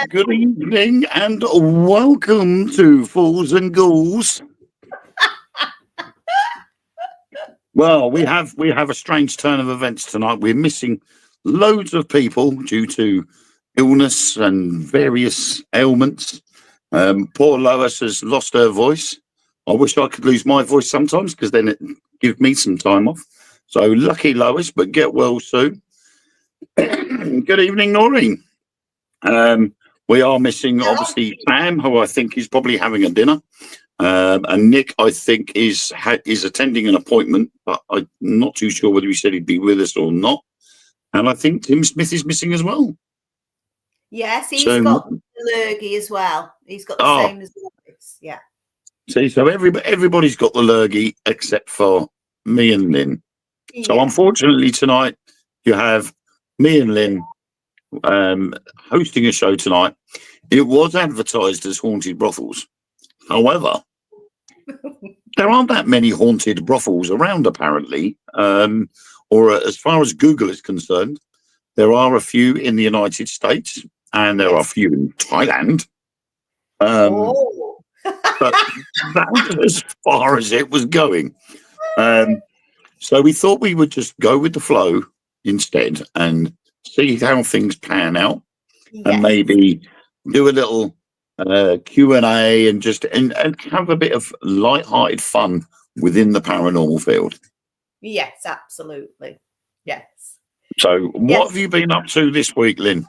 Good evening and welcome to Fools and Ghouls. Well, we have a strange turn of events tonight. We're missing loads of people due to illness and various ailments. Poor Lois has lost her voice. I wish I could lose my voice sometimes because then it gives me some time off. So lucky Lois, but get well soon. Good evening, Noreen. We are missing, obviously, Sam, who I think is probably having a dinner. And Nick, I think, is attending an appointment, but I'm not too sure whether he said he'd be with us or not. And I think Tim Smith is missing as well. Yes, he's got the lurgy as well. He's got the same as Lois. Yeah. See, so everybody's got the lurgy except for me and Lynn. Yeah. So unfortunately tonight you have me and Lynn hosting a show tonight. It was advertised as Haunted Brothels. However, there aren't that many haunted brothels around, apparently. Or as far as Google is concerned, there are a few in the United States and there are a few in Thailand. But that was as far as it was going. So we thought we would just go with the flow instead and see how things pan out, and maybe do a little Q&A and just and have a bit of light-hearted fun within the paranormal field. Yes, absolutely. Yes. So what have you been up to this week, Lynn?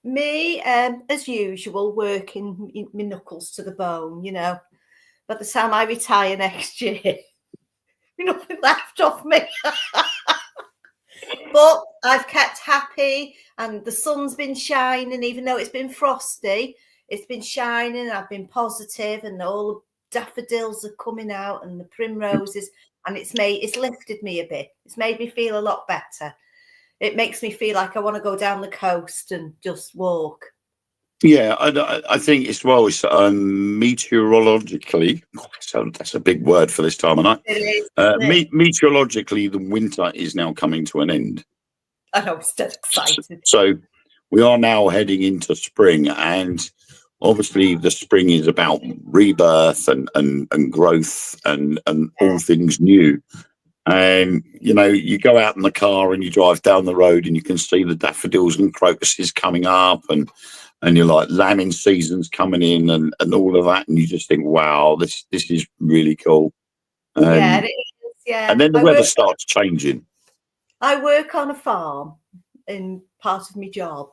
Me, as usual, working my knuckles to the bone, you know. By the time I retire next year, nothing left of me. But I've kept happy and the sun's been shining, even though it's been frosty. It's been shining. I've been positive and all the daffodils are coming out and the primroses, and it's lifted me a bit. It's made me feel a lot better. It makes me feel like I want to go down the coast and just walk. Yeah, I think it's meteorologically. So that's a big word for this time of night. It is. Meteorologically, the winter is now coming to an end. I know, it's dead exciting. So we are now heading into spring, and obviously the spring is about rebirth and growth and all things new. And, you know, you go out in the car and you drive down the road and you can see the daffodils and crocuses coming up and you're like, lambing season's coming in and all of that. And you just think, wow, this is really cool. Yeah, it is. Yeah. And then the weather starts changing. I work on a farm in part of my job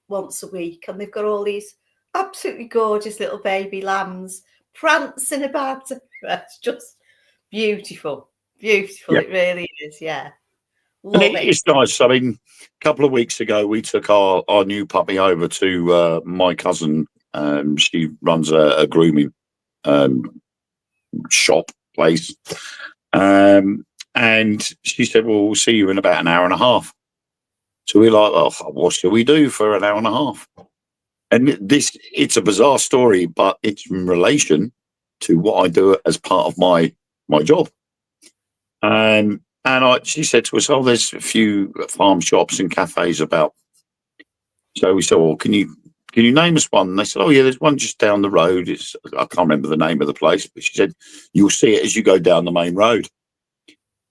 once a week, and they've got all these absolutely gorgeous little baby lambs prancing about. It's just beautiful. Beautiful. Yeah. It really is. Yeah. And it's nice. I mean, a couple of weeks ago, we took our new puppy over to my cousin. She runs a grooming shop place. And she said, well, we'll see you in about an hour and a half. So we're like, oh, what shall we do for an hour and a half? And it's a bizarre story, but it's in relation to what I do as part of my job. And she said to us, oh, there's a few farm shops and cafes about. So we said, well, can you name us one? And they said, oh, yeah, there's one just down the road. I can't remember the name of the place, but she said, you'll see it as you go down the main road.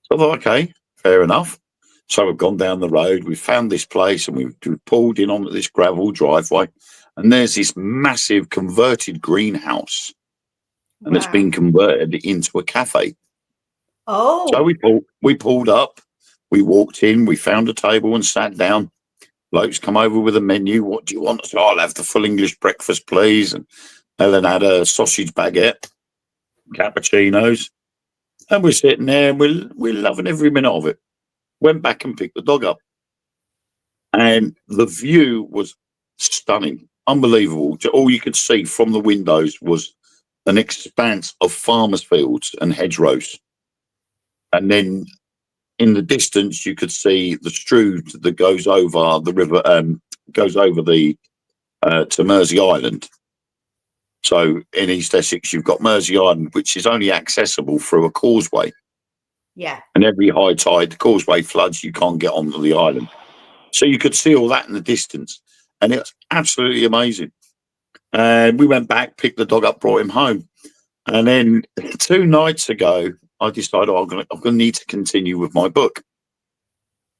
So I thought, okay, fair enough. So we've gone down the road, we found this place, and we pulled in onto this gravel driveway, and there's this massive converted greenhouse, and it's been converted into a cafe. Oh. So we pulled up, we walked in, we found a table and sat down. Blokes come over with a menu. What do you want? So I'll have the full English breakfast, please. And Ellen had a sausage baguette, cappuccinos. And we're sitting there and we're loving every minute of it. Went back and picked the dog up. And the view was stunning, unbelievable. All you could see from the windows was an expanse of farmers' fields and hedgerows. And then in the distance, you could see the Strood that goes over the river, to Mersey Island. So in East Essex, you've got Mersey Island, which is only accessible through a causeway. Yeah. And every high tide, the causeway floods, you can't get onto the island. So you could see all that in the distance. and it's absolutely amazing. And we went back, picked the dog up, brought him home. And then 2 nights ago, I decided I'm going to need to continue with my book.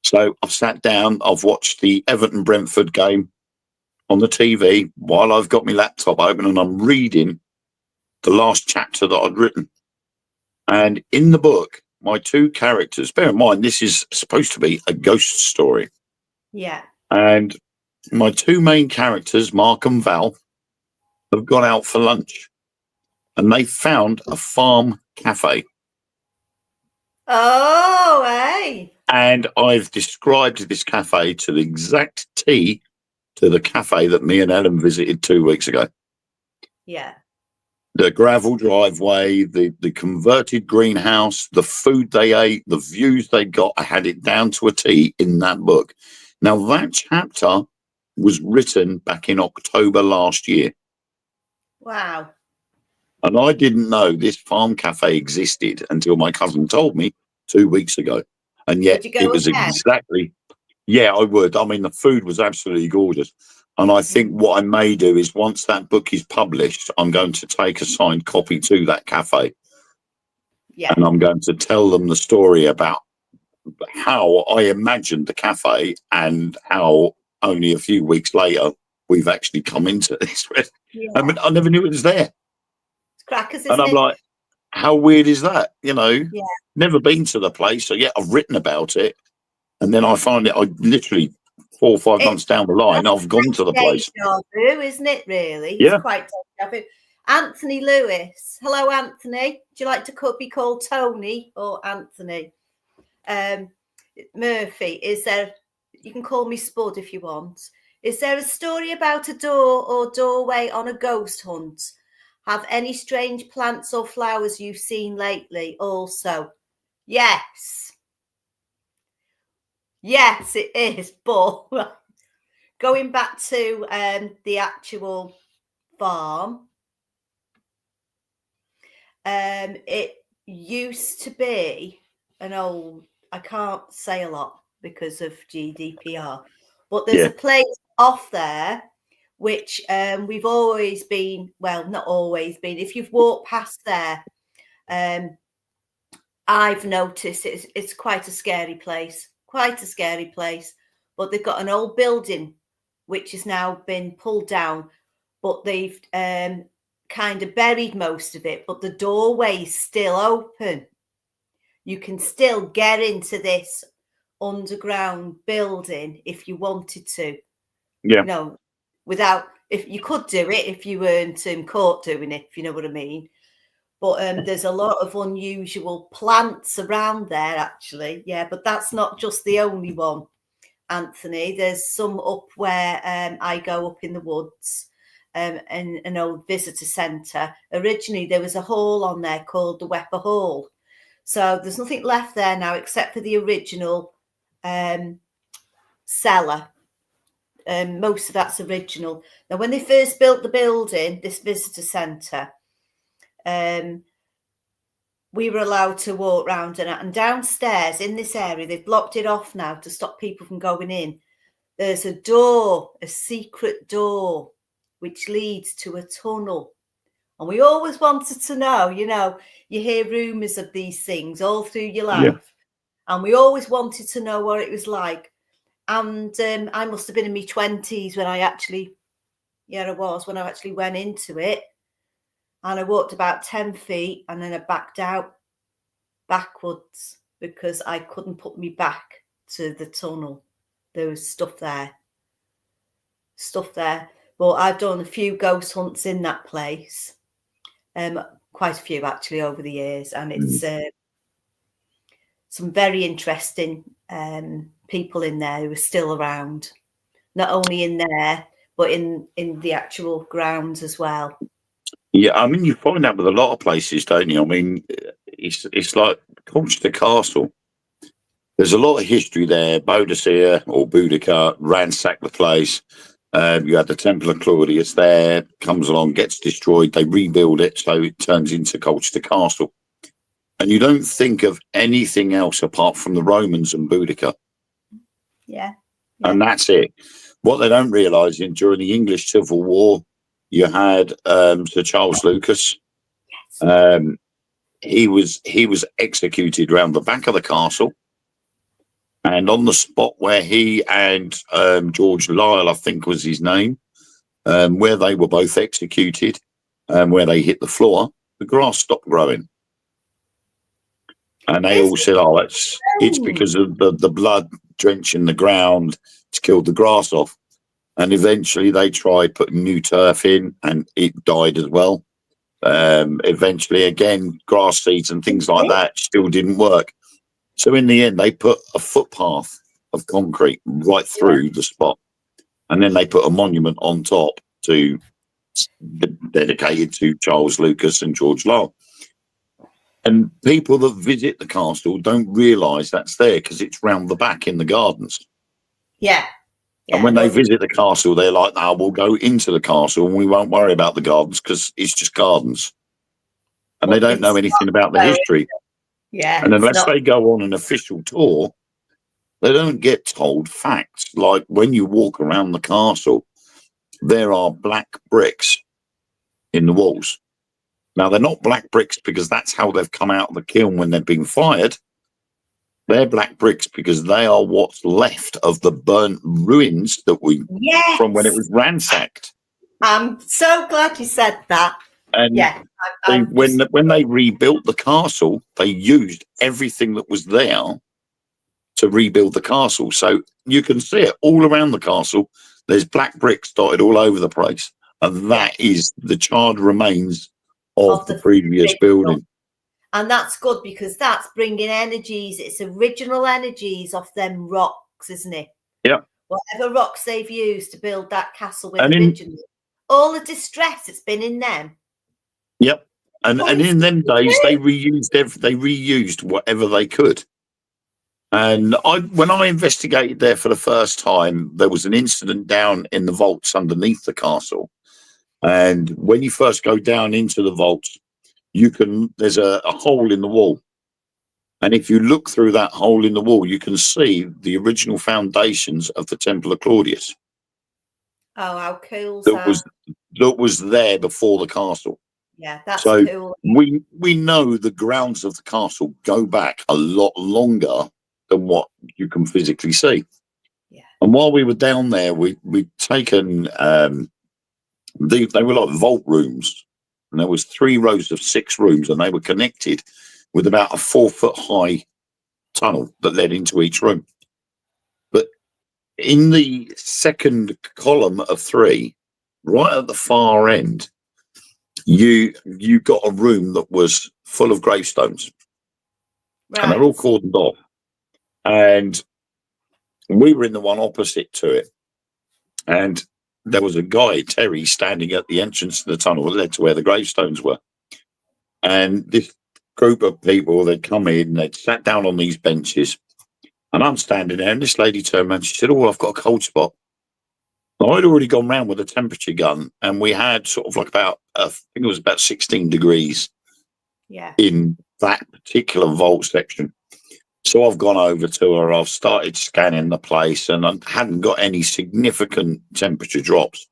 So I've sat down, I've watched the Everton-Brentford game on the TV while I've got my laptop open, and I'm reading the last chapter that I'd written. And in the book, my 2 characters, bear in mind, this is supposed to be a ghost story. Yeah. And my 2 main characters, Mark and Val, have gone out for lunch, and they found a farm cafe. Oh, hey. And I've described this cafe to the exact T to the cafe that me and Ellen visited 2 weeks ago. Yeah. The gravel driveway, the converted greenhouse, the food they ate, the views they got, I had it down to a T in that book. Now, that chapter was written back in October last year. Wow. And I didn't know this farm cafe existed until my cousin told me 2 weeks ago. And yet it was exactly, yeah, I would. I mean, the food was absolutely gorgeous. And I think what I may do is once that book is published, I'm going to take a signed copy to that cafe. Yeah. And I'm going to tell them the story about how I imagined the cafe and how only a few weeks later we've actually come into this. Yeah. I mean, I never knew it was there. It's crackers, And isn't I'm it? like, how weird is that? You know, Yeah. never been to the place. So, yeah, I've written about it. And then I find it, I literally 4 or 5 months down the line, I've gone to the place. Deja vu, isn't it, really? Yeah. It's quite deja vu. Anthony Lewis. Hello, Anthony. Do you like to be called Tony or Anthony? Murphy, is there, you can call me Spud if you want. Is there a story about a door or doorway on a ghost hunt? Have any strange plants or flowers you've seen lately also? Yes. Yes, it is. But going back to the actual farm, it used to be an old, I can't say a lot because of GDPR, but there's a place off there which we've always been, well, not always been, if you've walked past there, I've noticed it's quite a scary place, but they've got an old building which has now been pulled down, but they've kind of buried most of it, but the doorway is still open. You can still get into this underground building if you wanted to. Yeah. You know, without, if you could do it if you weren't in court doing it, if you know what I mean. But there's a lot of unusual plants around there, actually. Yeah, but that's not just the only one, Anthony. There's some up where I go up in the woods, in an old visitor centre. Originally, there was a hall on there called the Wepper Hall. So there's nothing left there now except for the original cellar. Most of that's original. Now, when they first built the building, this visitor centre, we were allowed to walk around and downstairs in this area, they've blocked it off now to stop people from going in. There's a door, a secret door, which leads to a tunnel. And we always wanted to know, you know, you hear rumours of these things all through your life. Yeah. And we always wanted to know what it was like. And I must have been in my 20s when I actually, when I actually went into it. And I walked about 10 feet and then I backed out backwards because I couldn't put me back to the tunnel. There was stuff there. But I've done a few ghost hunts in that place. Quite a few actually over the years. And it's some very interesting people in there who are still around. Not only in there, but in the actual grounds as well. Yeah, I mean, you find that with a lot of places, don't you? I mean, it's like Colchester Castle. There's a lot of history there. Boadicea or Boudica ransacked the place. You had the Temple of Claudius there, comes along, gets destroyed. They rebuild it, so it turns into Colchester Castle. And you don't think of anything else apart from the Romans and Boudica. Yeah. And that's it. What they don't realise during the English Civil War, you had Sir Charles Lucas. He was executed round the back of the castle, and on the spot where he and George Lisle, I think was his name, where they were both executed, where they hit the floor, the grass stopped growing. And they all said, "Oh, it's because of the blood drenching the ground. It's killed the grass off." And eventually they tried putting new turf in, and it died as well. Eventually, again, grass seeds and things like that still didn't work. So in the end, they put a footpath of concrete right through the spot, and then they put a monument on top dedicated to Charles Lucas and George Lisle. And people that visit the castle don't realise that's there because it's round the back in the gardens. Yeah. And when they visit the castle, they're like, "Oh, we'll go into the castle and we won't worry about the gardens because it's just gardens." And they don't know anything about the history. Yeah. And unless they go on an official tour, they don't get told facts. Like when you walk around the castle, there are black bricks in the walls. Now, they're not black bricks because that's how they've come out of the kiln when they've been fired. They're black bricks because they are what's left of the burnt ruins that from when it was ransacked. I'm so glad you said that. And when they rebuilt the castle, they used everything that was there to rebuild the castle. So you can see it all around the castle. There's black bricks dotted all over the place. And that is the charred remains of the previous building. And that's good because that's bringing energies. It's original energies off them rocks, isn't it? Yeah. Whatever rocks they've used to build that castle with originally. All the distress that's been in them. Yep. And in them days, they reused whatever they could. And when I investigated there for the first time, there was an incident down in the vaults underneath the castle. And when you first go down into the vaults, there's a hole in the wall. And if you look through that hole in the wall, you can see the original foundations of the Temple of Claudius. Oh, how cool that was there before the castle. Yeah, that's so cool. We know the grounds of the castle go back a lot longer than what you can physically see. Yeah. And while we were down there, we'd taken they were like vault rooms, and there was 3 rows of 6 rooms, and they were connected with about a 4-foot high tunnel that led into each room. But in the second column of 3, right at the far end, you got a room that was full of gravestones. Right. And they're all cordoned off. And we were in the one opposite to it. And there was a guy, Terry, standing at the entrance to the tunnel that led to where the gravestones were. And this group of people, they'd come in, they'd sat down on these benches. And I'm standing there, and this lady turned around, she said, "Oh, I've got a cold spot." Now, I'd already gone round with a temperature gun, and we had sort of like I think it was about 16 degrees in that particular vault section. So I've gone over to her, I've started scanning the place, and I hadn't got any significant temperature drops.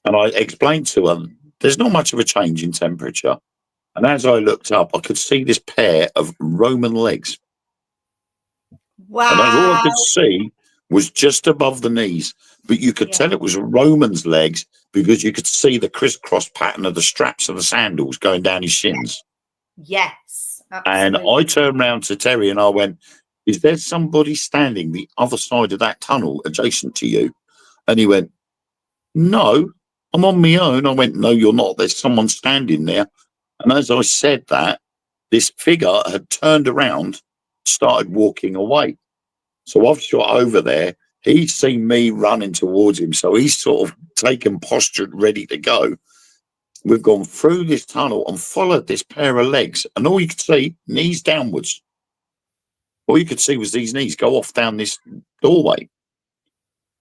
And I explained to her, there's not much of a change in temperature. And as I looked up, I could see this pair of Roman legs. Wow. And all I could see was just above the knees. But you could tell it was Roman's legs because you could see the crisscross pattern of the straps of the sandals going down his shins. Yes. Absolutely. And I turned round to Terry and I went, "Is there somebody standing the other side of that tunnel adjacent to you?" And he went, "No, I'm on my own." I went, "No, you're not. There's someone standing there." And as I said that, this figure had turned around, started walking away. So I've shot over there. He's seen me running towards him. So he's sort of taken posture, ready to go. We've gone through this tunnel and followed this pair of legs. And all you could see, knees downwards. All you could see was these knees go off down this doorway.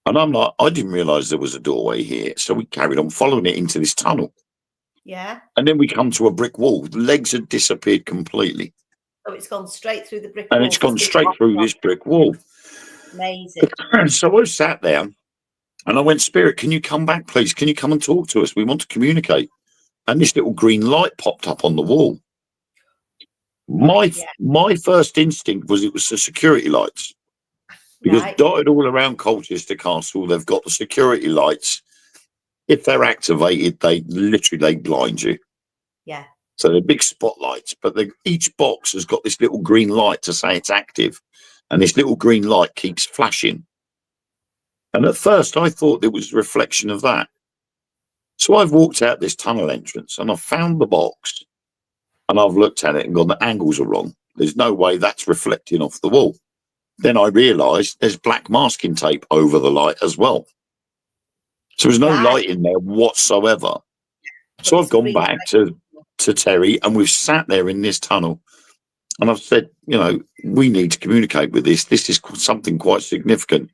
And I'm like, I didn't realise there was a doorway here. So we carried on following it into this tunnel. Yeah. And then we come to a brick wall. The legs had disappeared completely. So it's gone straight through the brick wall. And it's gone straight through this brick wall. Amazing. So I sat there And I went, Spirit, can you come back, please? Can you come and talk to us? We want to communicate. And this little green light popped up on the wall. My first instinct was it was the security lights. Because dotted all around Colchester Castle, they've got the security lights. If they're activated, they blind you. Yeah. So they're big spotlights, but each box has got this little green light to say it's active. And this little green light keeps flashing. And at first, I thought it was a reflection of that. So I've walked out this tunnel entrance and I've found the box and I've looked at it and gone, the angles are wrong. There's no way that's reflecting off the wall. Then I realised there's black masking tape over the light as well. So there's no light in there whatsoever. So I've gone back to Terry and we've sat there in this tunnel and I've said, we need to communicate with this. This is something quite significant.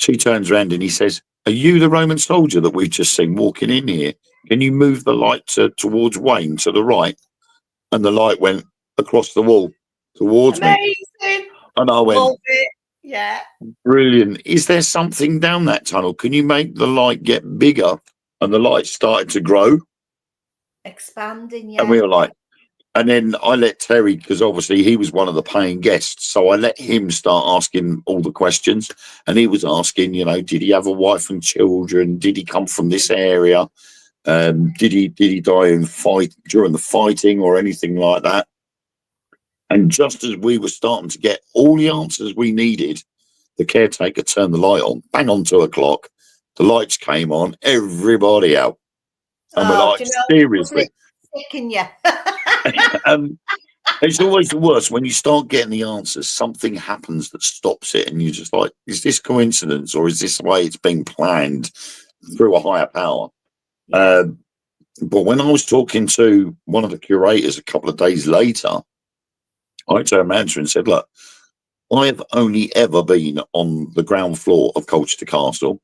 She turns around and he says, are you the Roman soldier that we've just seen walking in here? Can you move the light towards Wayne to the right? And the light went across the wall towards me. And I went, yeah, brilliant. Is there something down that tunnel? Can you make the light get bigger? And the light started to grow. Expanding, yeah. And we were like, and then I let Terry, because obviously he was one of the paying guests, so I let him start asking all the questions. And he was asking, did he have a wife and children? Did he come from this area? Did he die during the fighting or anything like that? And just as we were starting to get all the answers we needed, the caretaker turned the light on, bang on 2 o'clock. The lights came on, everybody out. And we're like, seriously. It's always the worst when you start getting the answers, something happens that stops it. And you're just like, is this coincidence or is this the way it's being planned through a higher power? Yeah. But when I was talking to one of the curators a couple of days later, I turned around to her and said, look, I've only ever been on the ground floor of Colchester Castle.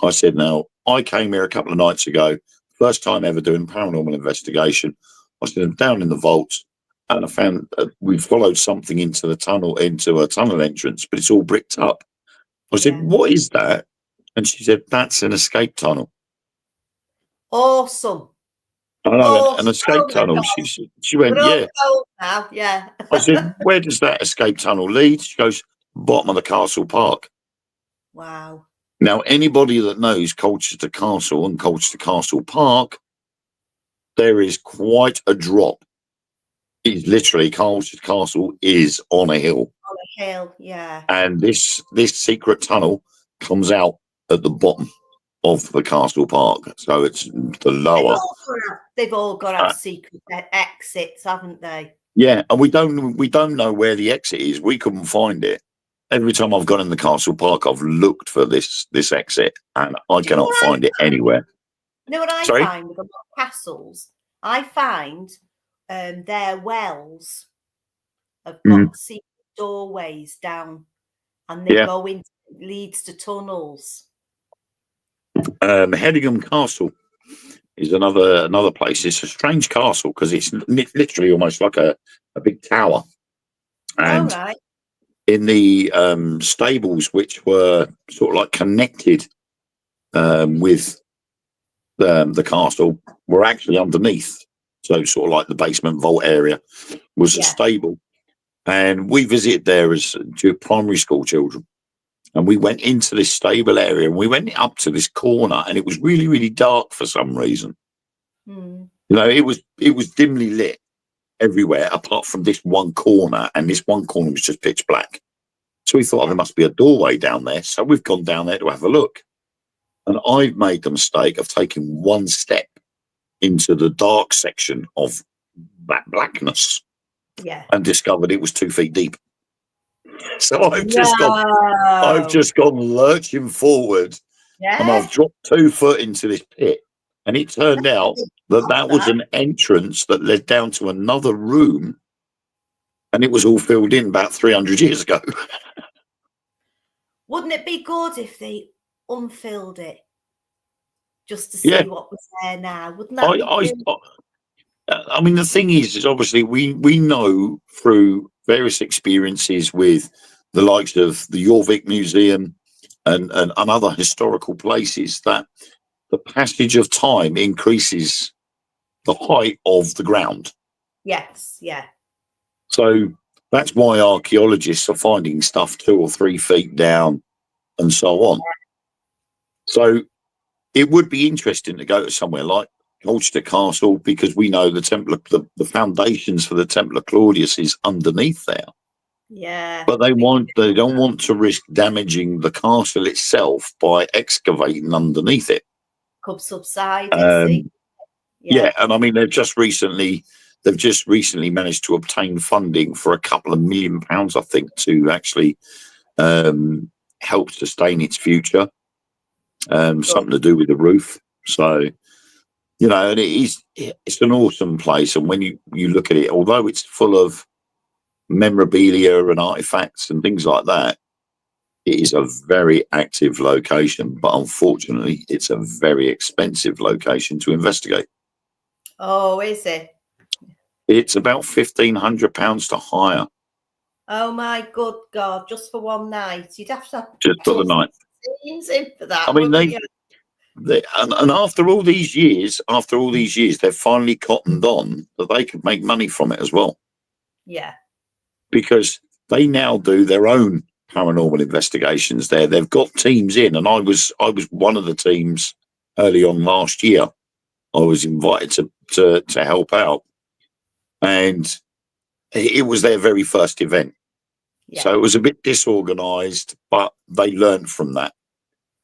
I said, now, I came here a couple of nights ago, first time ever doing paranormal investigation. I said, I'm down in the vaults and I found we followed something into a tunnel entrance, but it's all bricked up. I said, what is that? And she said, that's an escape tunnel. Awesome. I know, an escape tunnel. She went, yeah. Now. Yeah. I said, where does that escape tunnel lead? She goes, bottom of the castle park. Wow. Now, anybody that knows Colchester Castle and Colchester Castle Park, there is quite a drop. It's literally Colchester Castle is on a hill. On a hill, yeah. And this secret tunnel comes out at the bottom of the castle park, so it's the lower. They've all got to have secret exits, haven't they? Yeah, and we don't know where the exit is. We couldn't find it. Every time I've gone in the castle park, I've looked for this exit, and I cannot find it anywhere. You know what I find with a lot of castles? I find their wells have got secret doorways down, and they go into leads to tunnels. Hedingham Castle is another place. It's a strange castle because it's literally almost like a big tower, and in the stables, which were sort of like connected with the castle, were actually underneath. So sort of like the basement vault area was a stable, and we visited there as primary school children. And we went into this stable area and we went up to this corner and it was really, really dark for some reason. It was dimly lit everywhere apart from this one corner, and this one corner was just pitch black. So we thought there must be a doorway down there. So we've gone down there to have a look. And I've made the mistake of taking one step into the dark section of that blackness and discovered it was 2 feet deep. So I've just gone lurching forward, and I've dropped 2 foot into this pit. And it turned out that was an entrance that led down to another room, and it was all filled in about 300 years ago. Wouldn't it be good if they unfilled it just to see what was there now? Wouldn't that be good? I mean, the thing is obviously we know through various experiences with the likes of the Jorvik Museum and other historical places, that the passage of time increases the height of the ground. Yes, yeah. So that's why archaeologists are finding stuff 2 or 3 feet down and so on. So it would be interesting to go to somewhere like Colchester Castle, because we know the foundations for the Temple of Claudius is underneath there. Yeah. But they don't want to risk damaging the castle itself by excavating underneath it. Could subside it, see? Yeah, and I mean they've just recently managed to obtain funding for a couple of £1 million, I think, to actually help sustain its future. Something to do with the roof. So, you know, and it's an awesome place. And when you look at it, although it's full of memorabilia and artifacts and things like that, it is a very active location. But unfortunately, it's a very expensive location to investigate. Oh, is it? It's about £1,500 to hire. Oh my good God! Just for one night, you'd have to Just for the night. Scenes in for that. I mean, and after all these years, they've finally cottoned on that they could make money from it as well. Yeah. Because they now do their own paranormal investigations there. They've got teams in, and I was one of the teams early on last year. I was invited to help out, and it was their very first event. Yeah. So it was a bit disorganized, but they learned from that.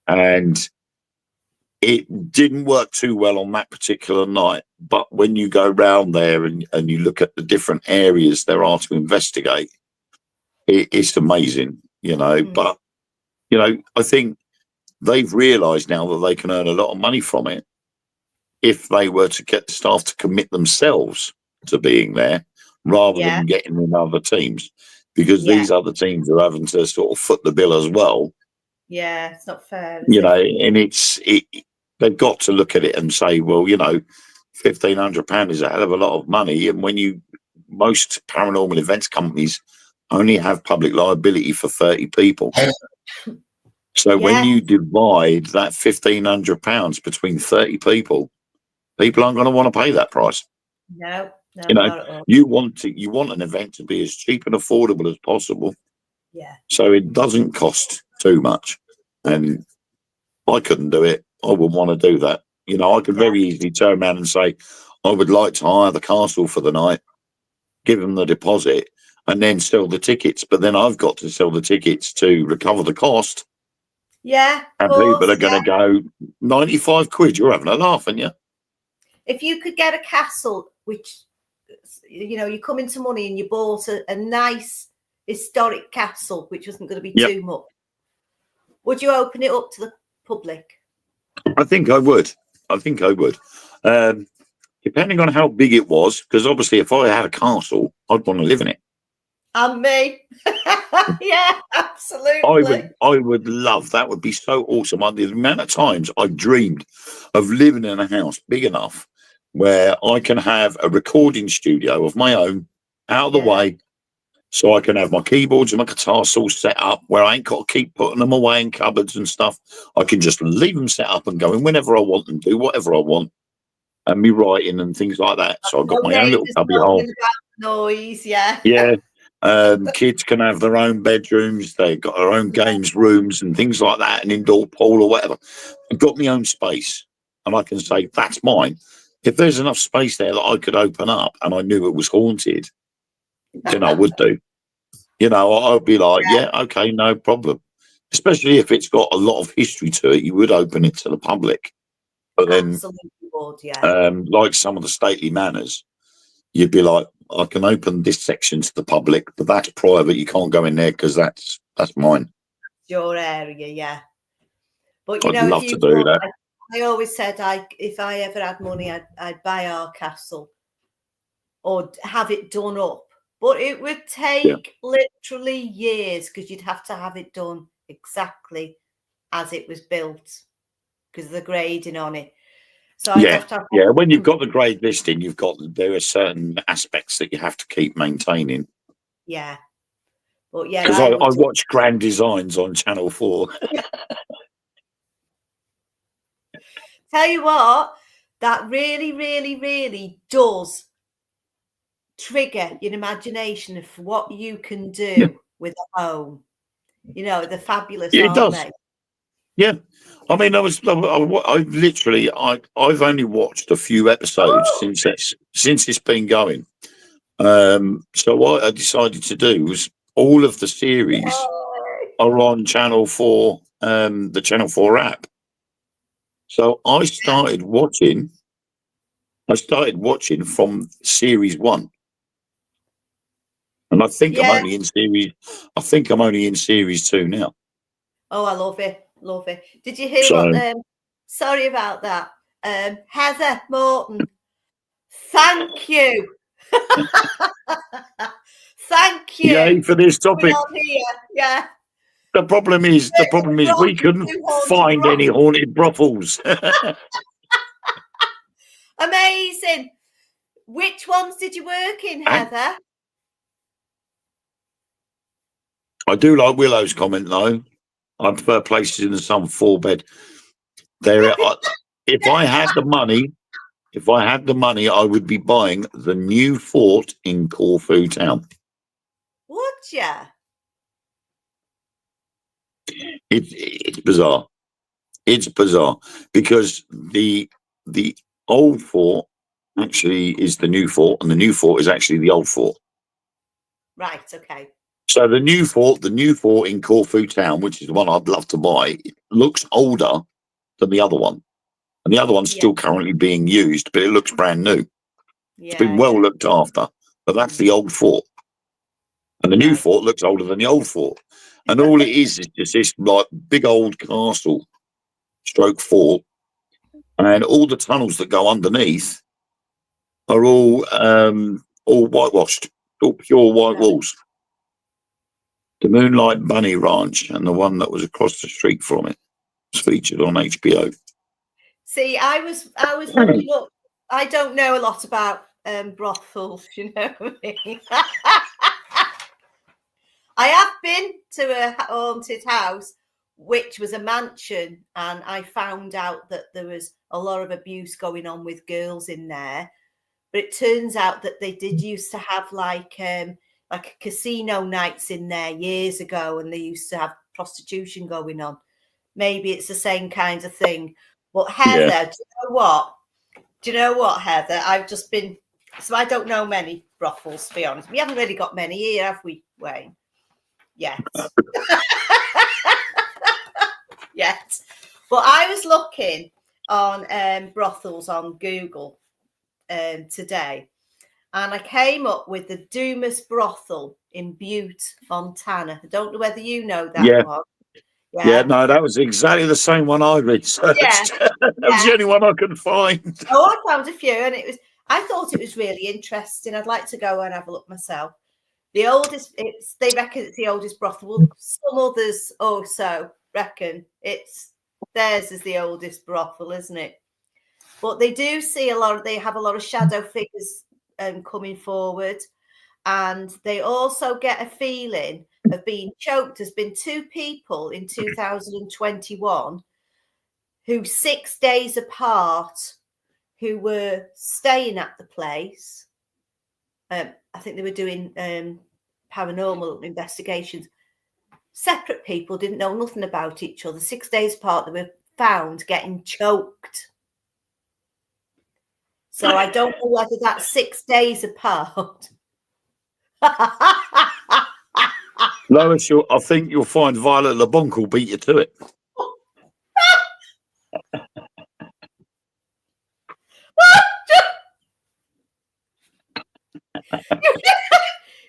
And it didn't work too well on that particular night. But when you go round there and you look at the different areas there are to investigate, it's amazing, you know. But, you know, I think they've realised now that they can earn a lot of money from it if they were to get the staff to commit themselves to being there rather than getting in other teams, because these other teams are having to sort of foot the bill as well. Yeah, it's not fair. You know, and they've got to look at it and say, well, you know, £1,500 is a hell of a lot of money. And when most paranormal events companies only have public liability for 30 people. So when you divide that £1,500 between 30 people aren't going to want to pay that price. No, you know, you want an event to be as cheap and affordable as possible. Yeah. So it doesn't cost too much. And I couldn't do it. I wouldn't want to do that. You know, I could very easily turn around and say, I would like to hire the castle for the night, give them the deposit, and then sell the tickets. But then I've got to sell the tickets to recover the cost. Yeah. And people are going to go, 95 quid, you're having a laugh, aren't you? If you could get a castle, which, you know, you come into money and you bought a nice historic castle, which wasn't going to be too much, would you open it up to the public? I think I would. Depending on how big it was, because obviously if I had a castle, I'd want to live in it. And me. Yeah, absolutely. I would love that. Would be so awesome. The amount of times I've dreamed of living in a house big enough where I can have a recording studio of my own out of the way, so I can have my keyboards and my guitars all set up where I ain't got to keep putting them away in cupboards and stuff. I can just leave them set up and go in whenever I want and do whatever I want, and me writing and things like that. So I've got my own little cubby hole. Noise, yeah. Yeah. Kids can have their own bedrooms. They've got their own games rooms and things like that, an indoor pool or whatever. I've got my own space, and I can say that's mine. If there's enough space there that I could open up and I knew it was haunted, then I would do. You know, I'd be like, yeah, okay, no problem. Especially if it's got a lot of history to it, you would open it to the public. But then, like some of the stately manors, you'd be like, I can open this section to the public, but that's private. You can't go in there because that's mine. Your area, yeah. But I'd love to do that. I always said, if I ever had money, I'd buy our castle or have it done up. But it would take literally years, because you'd have to have it done exactly as it was built because of the grading on it. So I'd have to have when you've got the grade listing, there are certain aspects that you have to keep maintaining. Yeah. But yeah, Because I I would. watch Grand Designs on Channel 4. Tell you what, that really, really, really does trigger your imagination of what you can Yeah. do with a home. You know, they're fabulous, Yeah, it aren't does. they? Yeah. I mean, I've only watched a few episodes Oh, since it's been going. So what I decided to do was all of the series yay. are on Channel 4, the Channel 4 app. So I started watching from series 1. And I think Yeah. I think I'm only in series 2 now. Oh, I love it. Love it. Did you hear So what sorry about that. Heather Morton, thank you. Thank yay you for for this coming topic. on here. Yeah. The problem is we couldn't Haunted find any brothels. haunted brothels. Amazing. Which ones did you work in, And Heather? I do like Willow's comment though. I prefer places in the sun 4-bed. There, if I had the money, I would be buying the new fort in Corfu town. Would you? It's bizarre. It's bizarre because the old fort actually is the new fort, and the new fort is actually the old fort. Right, okay. So the new fort in Corfu town, which is the one I'd love to buy, it looks older than the other one, and the other one's Yeah, still currently being used, but it looks brand new. It's been yeah, well yeah. looked after, but that's the old fort. And the new Right. fort looks older than the old fort. And all it is just this like big old castle stroke fort. And all the tunnels that go underneath are all whitewashed, all pure white Right. walls. The Moonlight Bunny Ranch and the one that was across the street from it was featured on HBO. See, I was looking up. I don't know a lot about brothels, you know what I mean? I have been to a haunted house, which was a mansion, and I found out that there was a lot of abuse going on with girls in there. But it turns out that they did used to have like casino nights in there years ago, and they used to have prostitution going on. Maybe it's the same kind of thing. But Yeah. Heather, do you know what? Heather? I've just been, so I don't know many brothels, to be honest. We haven't really got many here, have we, Wayne? Yet. Yet. But I was looking on brothels on Google today, and I came up with the Doomus Brothel in Butte, Montana. I don't know whether you know that one. Yeah, Yeah. no, that was exactly the same one I researched. Yeah. That was the only one I could find. Oh, I found a few, and I thought it was really interesting. I'd like to go and have a look myself. The oldest, they reckon it's the oldest brothel. Some others also reckon theirs is the oldest brothel, isn't it? But they do see they have a lot of shadow figures coming forward, and they also get a feeling of being choked. There's been 2 people in 2021 who 6 days apart who were staying at the place. I think they were doing paranormal investigations. Separate people didn't know nothing about each other. 6 days apart, they were found getting choked. So I don't know whether that's 6 days apart. Lois, I think you'll find Violet LeBonc will beat you to it.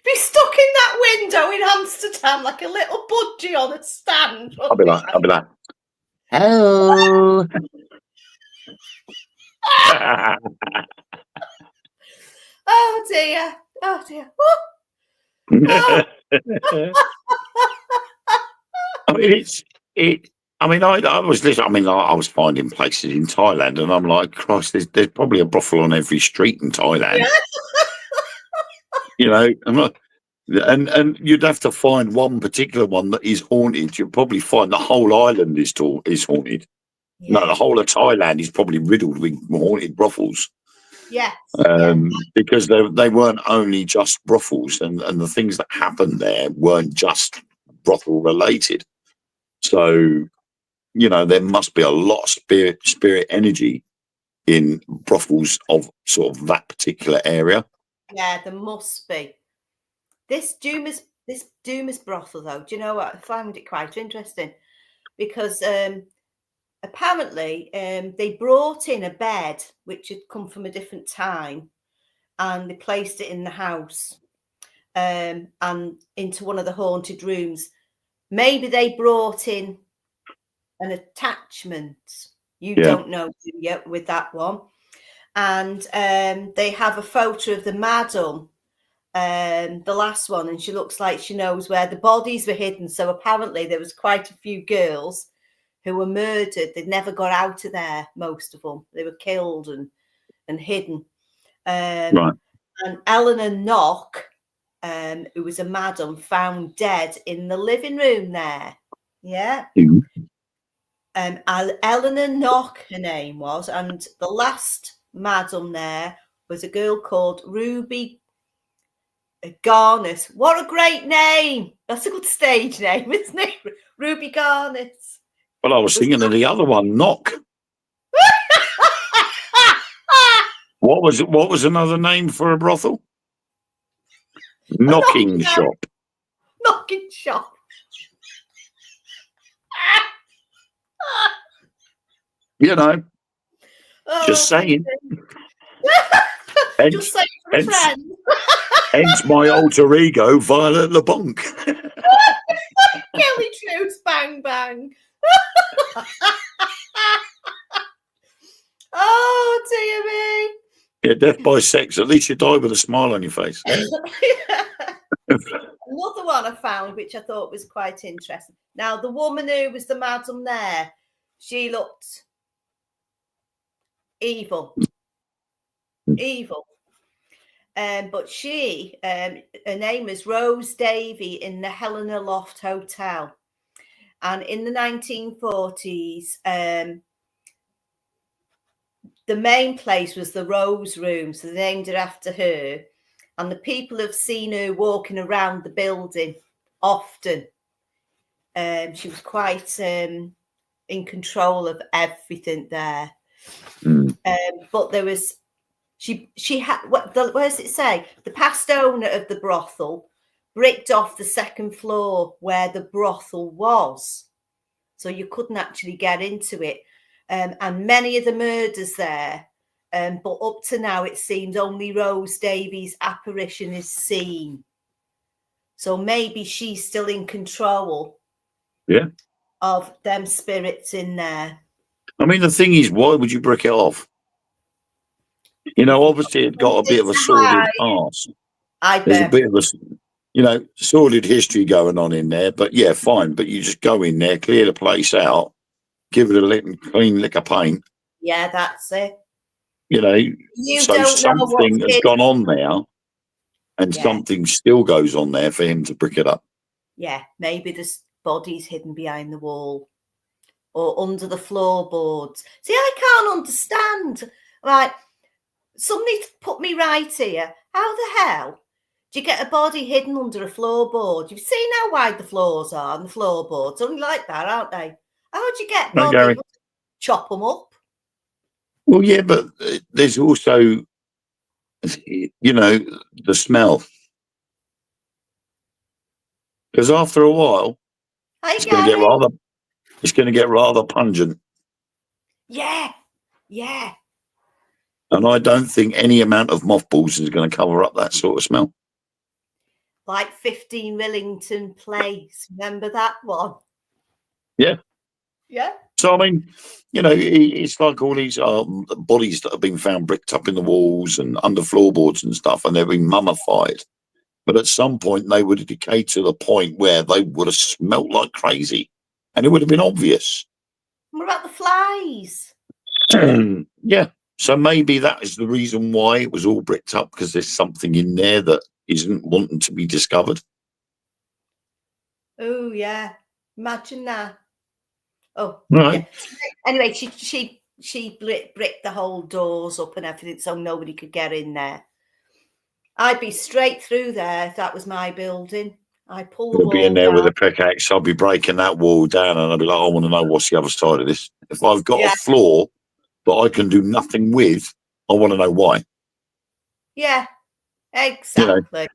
Be stuck in that window in Amsterdam like a little budgie on a stand. I'll be like, hello. Oh dear. Oh dear. I mean, I was listening. I mean, I was finding places in Thailand, and I'm like, Christ, there's probably a brothel on every street in Thailand. Yeah. You know, And you'd have to find one particular one that is haunted. You'll probably find the whole island is haunted. No, the Yeah. whole of Thailand is probably riddled with haunted brothels. Yes. Yeah. Because they weren't only just brothels, and the things that happened there weren't just brothel related. So, there must be a lot of spirit energy in brothels of sort of that particular area. Yeah, there must be. This Dumas brothel, though, do you know what? I found it quite interesting because apparently they brought in a bed which had come from a different time, and they placed it in the house and into one of the haunted rooms. Maybe they brought in an attachment. You don't know, do you, with that one? And they have a photo of the madam, the last one, and she looks like she knows where the bodies were hidden. So apparently there was quite a few girls who were murdered. They never got out of there, most of them. They were killed and hidden. Right. And Eleanor Knock, who was a madam, found dead in the living room there. Yeah. Eleanor Knock, her name was, and the last madam there was a girl called Ruby Garnet. What a great name! That's a good stage name, isn't it? Ruby Garnet. Well, I was thinking of the other one, Knock. What was another name for a brothel? Knocking shop. Knocking shop. Just saying. Just saying for a friend. Hence my alter ego, Violet LeBonc. Kelly Truce, bang, bang. Oh, dear me. Yeah, death by sex. At least you die with a smile on your face. Another one I found, which I thought was quite interesting. Now, the woman who was the madam there, she looked evil. Evil. But she, her name is Rose Davy in the Helena Loft Hotel. And in the 1940s, the main place was the Rose Room, so they named it after her. And the people have seen her walking around the building often. She was quite in control of everything there. But there was, she had, where does it say? The past owner of the brothel bricked off the second floor where the brothel was. So you couldn't actually get into it. And many of the murders there, but up to now, it seems only Rose Davies' apparition is seen. So maybe she's still in control of them spirits in there. I mean, the thing is, why would you brick it off? Obviously it got a bit of a sordid past. There's a bit of a, sordid history going on in there, but yeah, fine. But you just go in there, clear the place out, give it a clean lick of paint. Yeah, that's it. So something has gone on there, and something still goes on there for him to brick it up. Yeah, maybe there's bodies hidden behind the wall or under the floorboards. See, I can't understand. Right, somebody put me right here. How the hell do you get a body hidden under a floorboard? You've seen how wide the floors are and the floorboards, only like that, aren't they? How do you get bodies? Chop them up. Well, yeah, but there's also, the smell. Because after a while, it's going to get rather pungent. Yeah, yeah. And I don't think any amount of mothballs is going to cover up that sort of smell. Like 15 Rillington Place. Remember that one? Yeah. Yeah. So, I mean, it's like all these bodies that have been found bricked up in the walls and under floorboards and stuff, and they've been mummified. But at some point, they would have decayed to the point where they would have smelt like crazy, and it would have been obvious. What about the flies? Yeah. So maybe that is the reason why it was all bricked up, because there's something in there that isn't wanting to be discovered. Oh yeah, imagine that. Oh Right. yeah. Anyway, she bricked the whole doors up and everything, so nobody could get in there. I'd be straight through there if that was my building. I'd pull the We'll be in wall there down. with a pickaxe. I'll be breaking that wall down, and I'll be like, I want to know what's the other side of this. If I've got a floor that I can do nothing with, I want to know why. Yeah, exactly.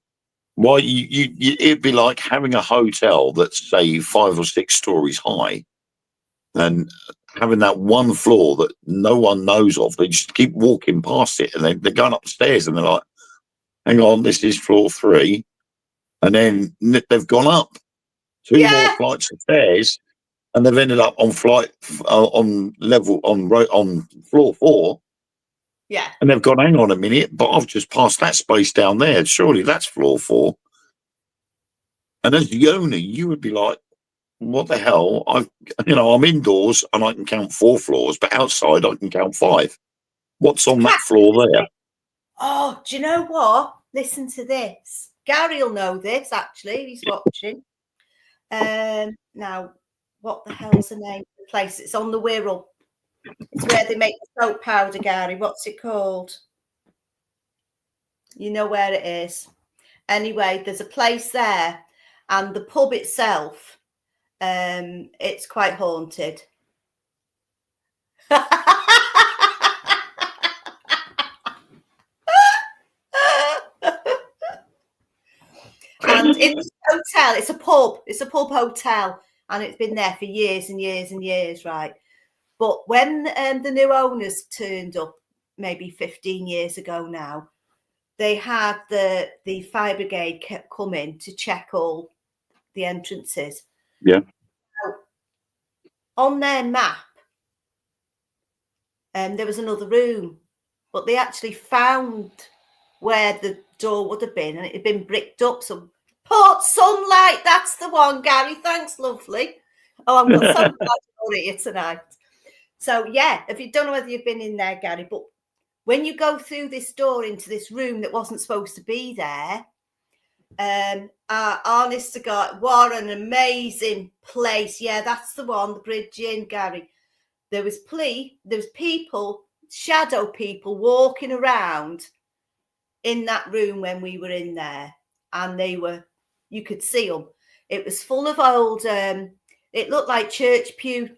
Why it'd be like having a hotel that's say 5 or 6 stories high, and having that one floor that no one knows of. They just keep walking past it, and they're going upstairs, and they're like, "Hang on, this is floor 3," and then they've gone up 2 more flights of stairs, and they've ended up on floor 4. Yeah. And they've gone, hang on a minute, but I've just passed that space down there. Surely that's floor 4. And as the owner, you would be like, what the hell? I'm indoors and I can count 4 floors, but outside I can count 5. What's on that floor there? Oh, do you know what? Listen to this. Gary will know this, actually. He's watching. Now, what the hell's the name of the place? It's on the Wirral. It's where they make the soap powder, Gary. What's it called? You know where it is. Anyway, there's a place there, and the pub itself, it's quite haunted. And in this hotel, it's a pub hotel, and it's been there for years and years and years, right? But when the new owners turned up, maybe 15 years ago now, they had the fire brigade kept coming to check all the entrances. Yeah. So on their map, there was another room, but they actually found where the door would have been, and it had been bricked up. So Port Sunlight, that's the one, Gary. Thanks, lovely. Oh, I'm so glad you're here tonight. So yeah, if you don't know whether you've been in there, Gary, but when you go through this door into this room that wasn't supposed to be there, honest to God, what an amazing place. Yeah, that's the one, the Bridge Inn, Gary. There was people, shadow people walking around in that room when we were in there, and you could see them. It was full of old, it looked like church pew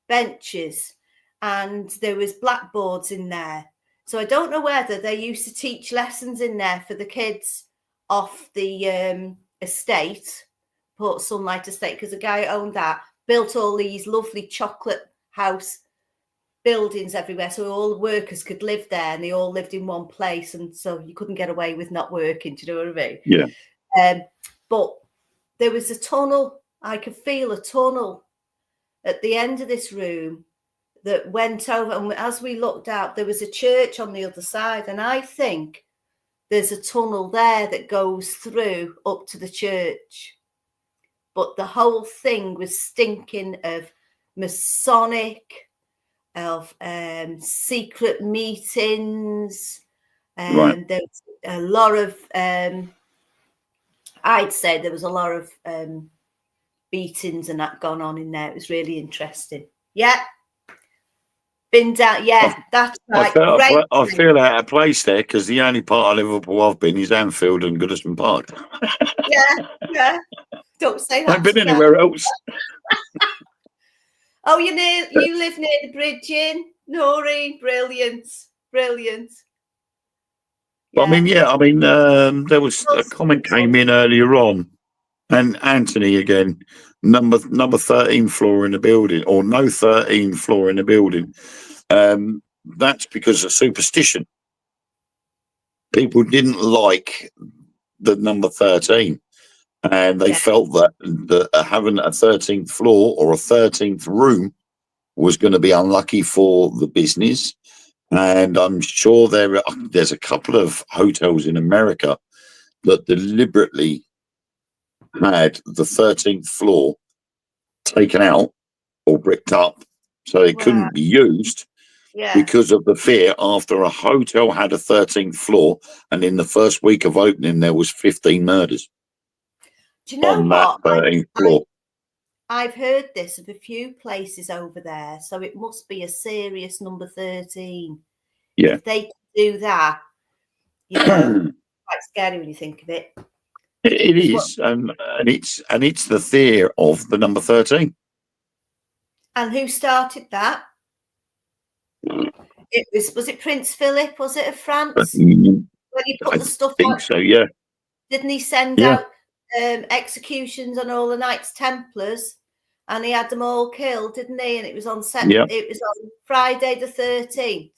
benches, and there was blackboards in there. So I don't know whether they used to teach lessons in there for the kids off the estate, Port Sunlight Estate, because the guy who owned that built all these lovely chocolate house buildings everywhere, so all the workers could live there, and they all lived in one place, and so you couldn't get away with not working. Do you know what I mean? Yeah. But there was a tunnel. I could feel a tunnel at the end of this room that went over, and as we looked out, there was a church on the other side, and I think there's a tunnel there that goes through up to the church. But the whole thing was stinking of Masonic, of secret meetings, and there was a lot of I'd say there was a lot of beatings and that gone on in there. It was really interesting. Yeah. Been down, yeah, that's right. I feel out of place there, because the only part of Liverpool I've been is Anfield and Goodison Park. Yeah. Don't say that. I haven't been anywhere else. Oh, you live near the Bridge Inn, Noreen. Brilliant. Yeah. There was a comment came in earlier on, and Anthony again, number 13 floor in the building, or no 13th floor in the building. That's because of superstition. People didn't like the number 13, and they felt that having a 13th floor or a 13th room was going to be unlucky for the business. And I'm sure there's a couple of hotels in America that deliberately had the 13th floor taken out or bricked up so it couldn't be used, Yeah. because of the fear after a hotel had a 13th floor, and in the first week of opening there was 15 murders. Do you know on what? that 13th floor. I've heard this of a few places over there, so it must be a serious number 13. Yeah. If they do that, you know, quite scary when you think of it. It is, and it's the fear of the number 13. And who started that? It was it Prince Philip? Was it of France? When he put the stuff out? So yeah. Didn't he send out executions on all the Knights Templars, and he had them all killed, didn't he? And it was on It was on Friday the 13th.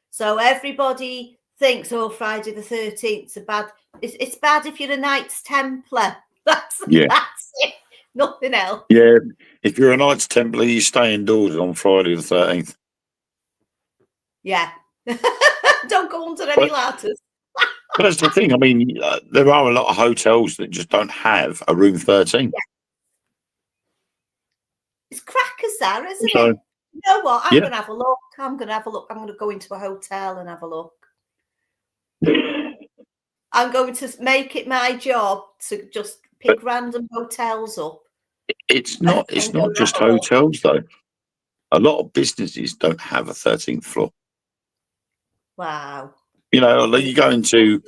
So everybody thinks, oh, Friday the 13th is bad. It's bad if you're a Knights Templar. That's it. Nothing else. Yeah, if you're a Knights Templar, you stay indoors on Friday the 13th. Yeah. Don't go under any ladders. But that's the thing. I mean, there are a lot of hotels that just don't have a room 13. Yeah. It's crackers there, isn't it? You know what? I'm going to have a look. I'm going to go into a hotel and have a look. I'm going to make it my job to just pick random hotels up. It's not just hotels, though. A lot of businesses don't have a 13th floor. Wow. You know, you go into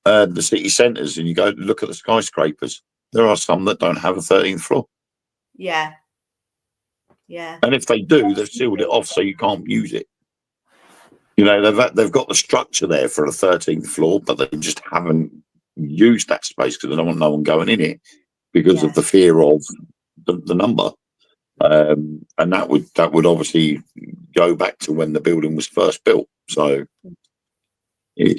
the city centres and you go look at the skyscrapers. There are some that don't have a 13th floor. Yeah. Yeah. And if they do, they've sealed it off so you can't use it. You know, they've got the structure there for a 13th floor, but they just haven't used that space because they don't want no one going in it because of the fear of the number. And that would obviously go back to when the building was first built. So I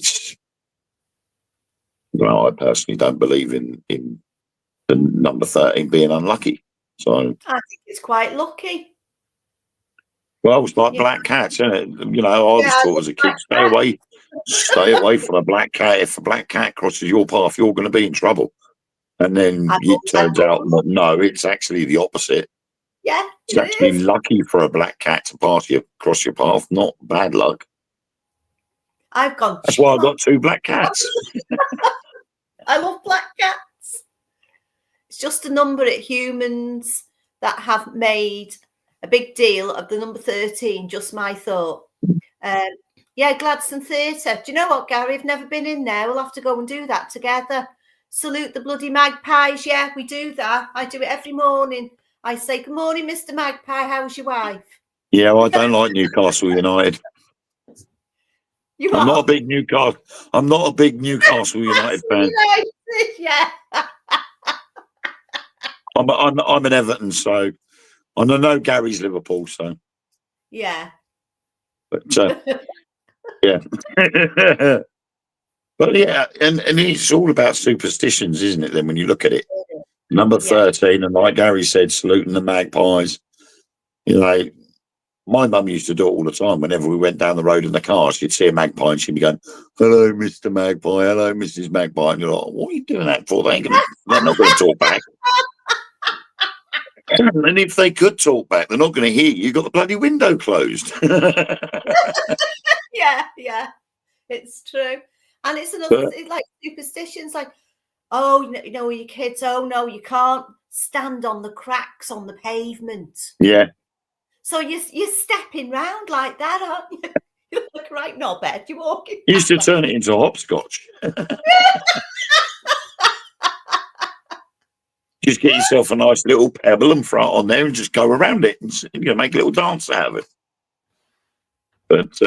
personally don't believe in the number 13 being unlucky. So I think it's quite lucky. Well, it's like black cats, isn't it? You know, I was taught as a kid, stay away from a black cat. If a black cat crosses your path, you're going to be in trouble. And then it turns out that no, it's actually the opposite. Yeah, it's actually lucky for a black cat to cross your path, not bad luck. That's why I've got 2 black cats. I love black cats. It's just a number at humans that have made a big deal of the number 13, just my thought. Gladstone Theatre. Do you know what, Gary? I've never been in there. We'll have to go and do that together. Salute the bloody magpies. Yeah, we do that. I do it every morning. I say, good morning, Mr. Magpie. How's your wife? Yeah, well, I don't like Newcastle United. I'm not a big Newcastle United fan. Yeah. I'm an Everton, so I know Gary's Liverpool, so yeah. But yeah, but yeah, and it's all about superstitions, isn't it? Then when you look at it, number 13, and like Gary said, saluting the magpies. You know, my mum used to do it all the time. Whenever we went down the road in the car, she'd see a magpie and she'd be going, "Hello, Mr. Magpie. Hello, Mrs. Magpie." And you're like, "What are you doing that for? They're not going to talk back." And if they could talk back, they're not going to hear you. You've got the bloody window closed. Yeah, it's true. And it's another thing, like superstitions, like, oh, you know, your kids, oh no, you can't stand on the cracks on the pavement. Yeah. So you're stepping round like that, aren't you? You look right knobhead. You're walking. You used to turn it into hopscotch. Just get yourself a nice little pebble and throw it on there and just go around it and make a little dance out of it. But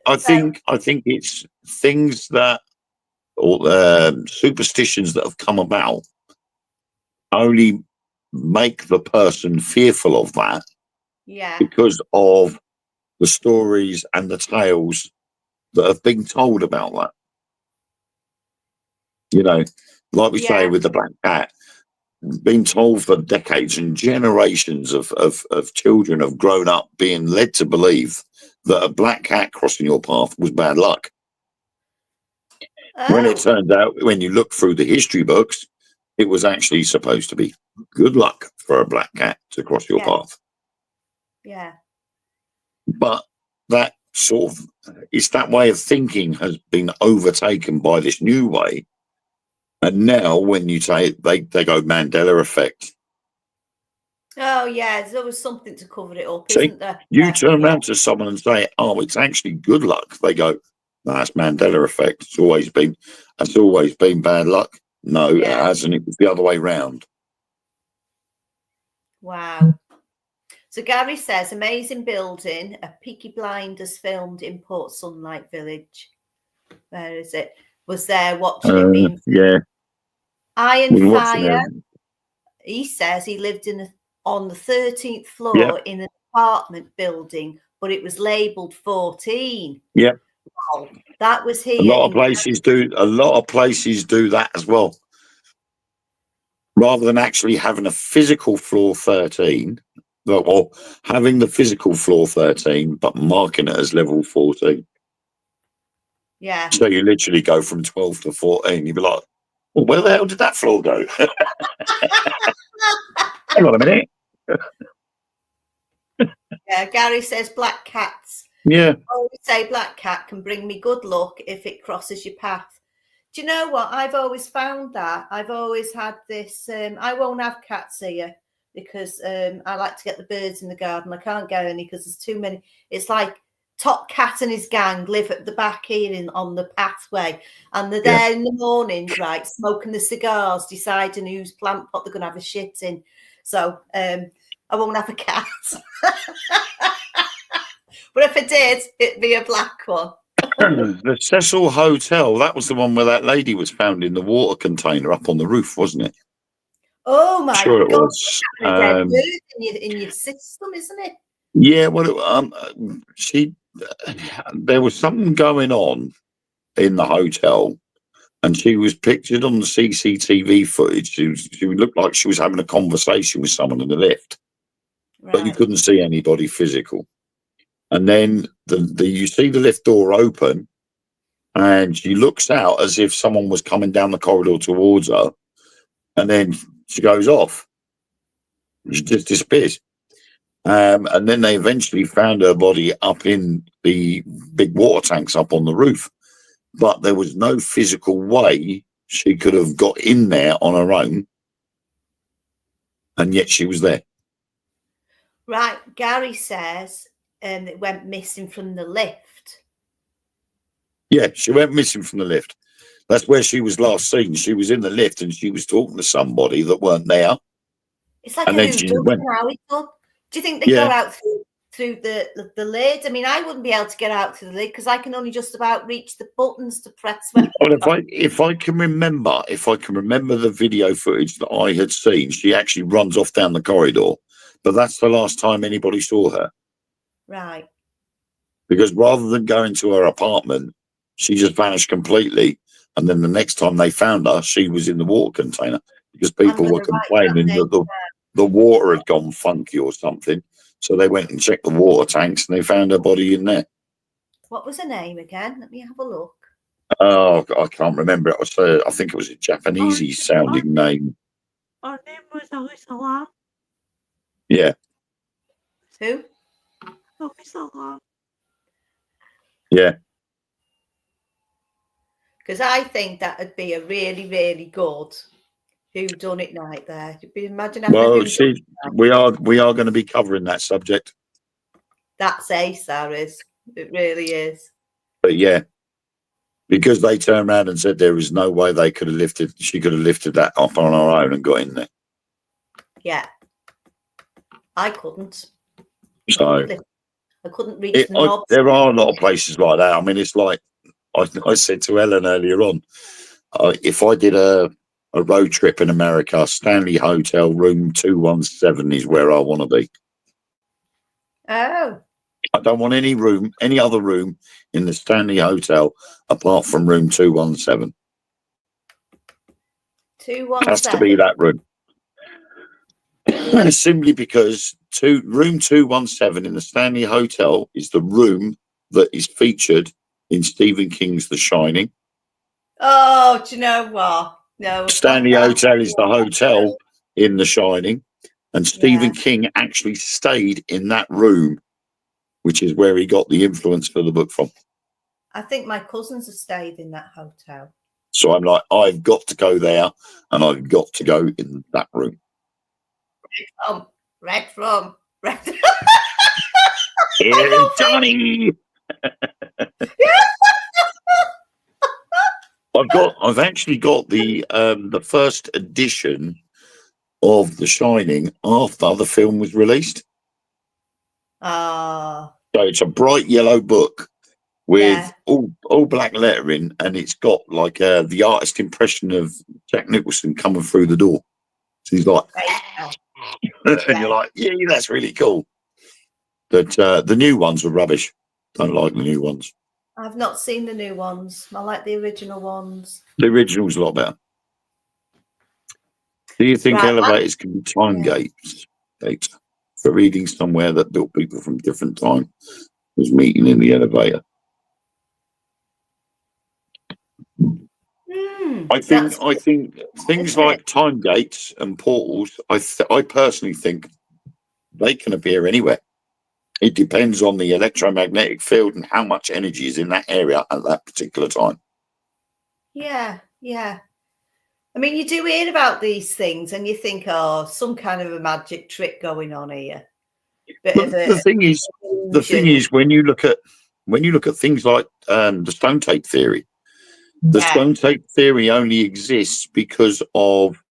I think it's things that, or superstitions that have come about, only make the person fearful of that. Yeah. Because of the stories and the tales that have been told about that. You know, like we say with the black cat, been told for decades, and generations of children have grown up being led to believe that a black cat crossing your path was bad luck. When it turns out, when you look through the history books, it was actually supposed to be good luck for a black cat to cross your path. Yeah. But that sort of, it's that way of thinking has been overtaken by this new way. And now when you say it, they go Mandela effect. Oh, yeah. There's always something to cover it up, See, isn't there? you Yeah, turn yeah. around to someone and say, "Oh, it's actually good luck." They go, "No, that's Mandela effect. It's always been bad luck." No, it Yeah. hasn't. It was the other way round. Wow. So Gary says, amazing building, a Peaky Blinders filmed in Port Sunlight Village. Where is it? Was there watching it being Yeah. Iron We were watching Fire. it. He says he lived on the 13th floor Yeah. in an apartment building, but it was labelled 14. Yeah. Wow. That was A here. lot of places do that as well. Rather than actually having a physical floor 13, or having the physical floor 13, but marking it as level 14. Yeah. So you literally go from 12 to 14. You'd be like, well, where the hell did that floor go? Hang on a minute. Yeah, Gary says black cats. Yeah. I always say black cat can bring me good luck if it crosses your path. Do you know what? I've always found that. I've always had this. I won't have cats here because I like to get the birds in the garden. I can't get any because there's too many. It's like Top Cat and his gang live at the back here on the pathway, and they're there in the mornings, right, smoking the cigars, deciding whose plant pot they're going to have a shit in. So I won't have a cat. But if I did, it'd be a black one. The Cecil Hotel, that was the one where that lady was found in the water container up on the roof, wasn't it? Oh my Sure it God. was. A dead bird in your system, isn't it? Yeah, well, there was something going on in the hotel, and she was pictured on the CCTV footage. She looked like she was having a conversation with someone in the lift, but you couldn't see anybody physical. And then you see the lift door open, and she looks out as if someone was coming down the corridor towards her, and then she goes off. She just disappears. And then they eventually found her body up in the big water tanks up on the roof. But there was no physical way she could have got in there on her own, and yet she was there. Right. Gary says it went missing from the lift. Yeah, she went missing from the lift. That's where she was last seen. She was in the lift and she was talking to somebody that weren't there. It's like And a then she whodunit went. now. Do you think they go out through the lid? I mean, I wouldn't be able to get out through the lid because I can only just about reach the buttons to press. Well, if I can remember the video footage that I had seen, she actually runs off down the corridor. But that's the last time anybody saw her. Right. Because rather than going to her apartment, she just vanished completely. And then the next time they found her, she was in the water container because people were complaining that the water had gone funky or something. So they went and checked the water tanks and they found her body in there. What was her name again? Let me have a look. Oh, I can't remember. I think it was a Japanese sounding name. Her name was Arisala. Yeah. Who? Arisala. Yeah. Because I think that would be a really, really good whodunit night there. Imagine having Well, we are going to be covering that subject. That's ace, that is. It really is. But yeah, because they turned around and said there is no way she could have lifted that up on her own and got in there. Yeah. I couldn't. So I couldn't reach the knob. There are a lot of places like that. I mean, it's like I said to Ellen earlier on, if I did a road trip in America, Stanley Hotel room 217 is where I want to be. Oh. I don't want any other room in the Stanley Hotel apart from room 217. 217. It has to be that room. Simply because room 217 in the Stanley Hotel is the room that is featured in Stephen King's The Shining. Oh, do you know what? No. Stanley Hotel is the hotel in The Shining. And Stephen King actually stayed in that room, which is where he got the influence for the book from. I think my cousins have stayed in that hotel. So I'm like, I've got to go there, and I've got to go in that room. Red rum. Johnny. I've actually got the first edition of The Shining after the film was released. Ah. So it's a bright yellow book with all black lettering, and it's got like the artist impression of Jack Nicholson coming through the door. So he's like, and you're like, yeah, that's really cool. But the new ones were rubbish. Don't like the new ones. I've not seen the new ones. I like the original ones. The original's a lot better. Do you think elevators can be time gates for reading somewhere that built people from different time was meeting in the elevator? I think things like time gates and portals, I personally think they can appear anywhere. It depends on the electromagnetic field and how much energy is in that area at that particular time. Yeah. I mean, you do hear about these things and you think, oh, some kind of a magic trick going on here. The thing is, when you look at things like the stone tape theory, the stone tape theory only exists because of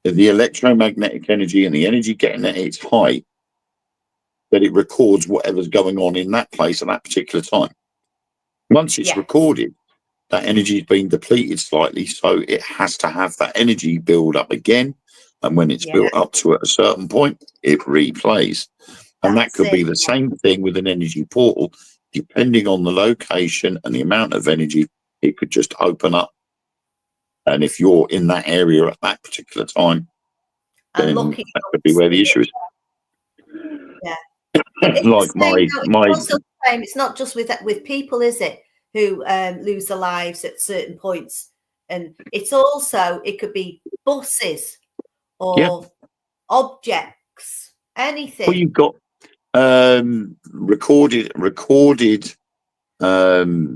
the electromagnetic energy and the energy getting at its height, that it records whatever's going on in that place at that particular time. Once it's recorded, that energy has been depleted slightly, so it has to have that energy build up again. And when it's built up to a certain point, it replays. And that could be the same thing with an energy portal. Depending on the location and the amount of energy, it could just open up. And if you're in that area at that particular time, then that could be where the issue is. Yeah. Like it's not just with people, is it, who lose their lives at certain points, and it could be buses or objects, anything. Well, you've got recorded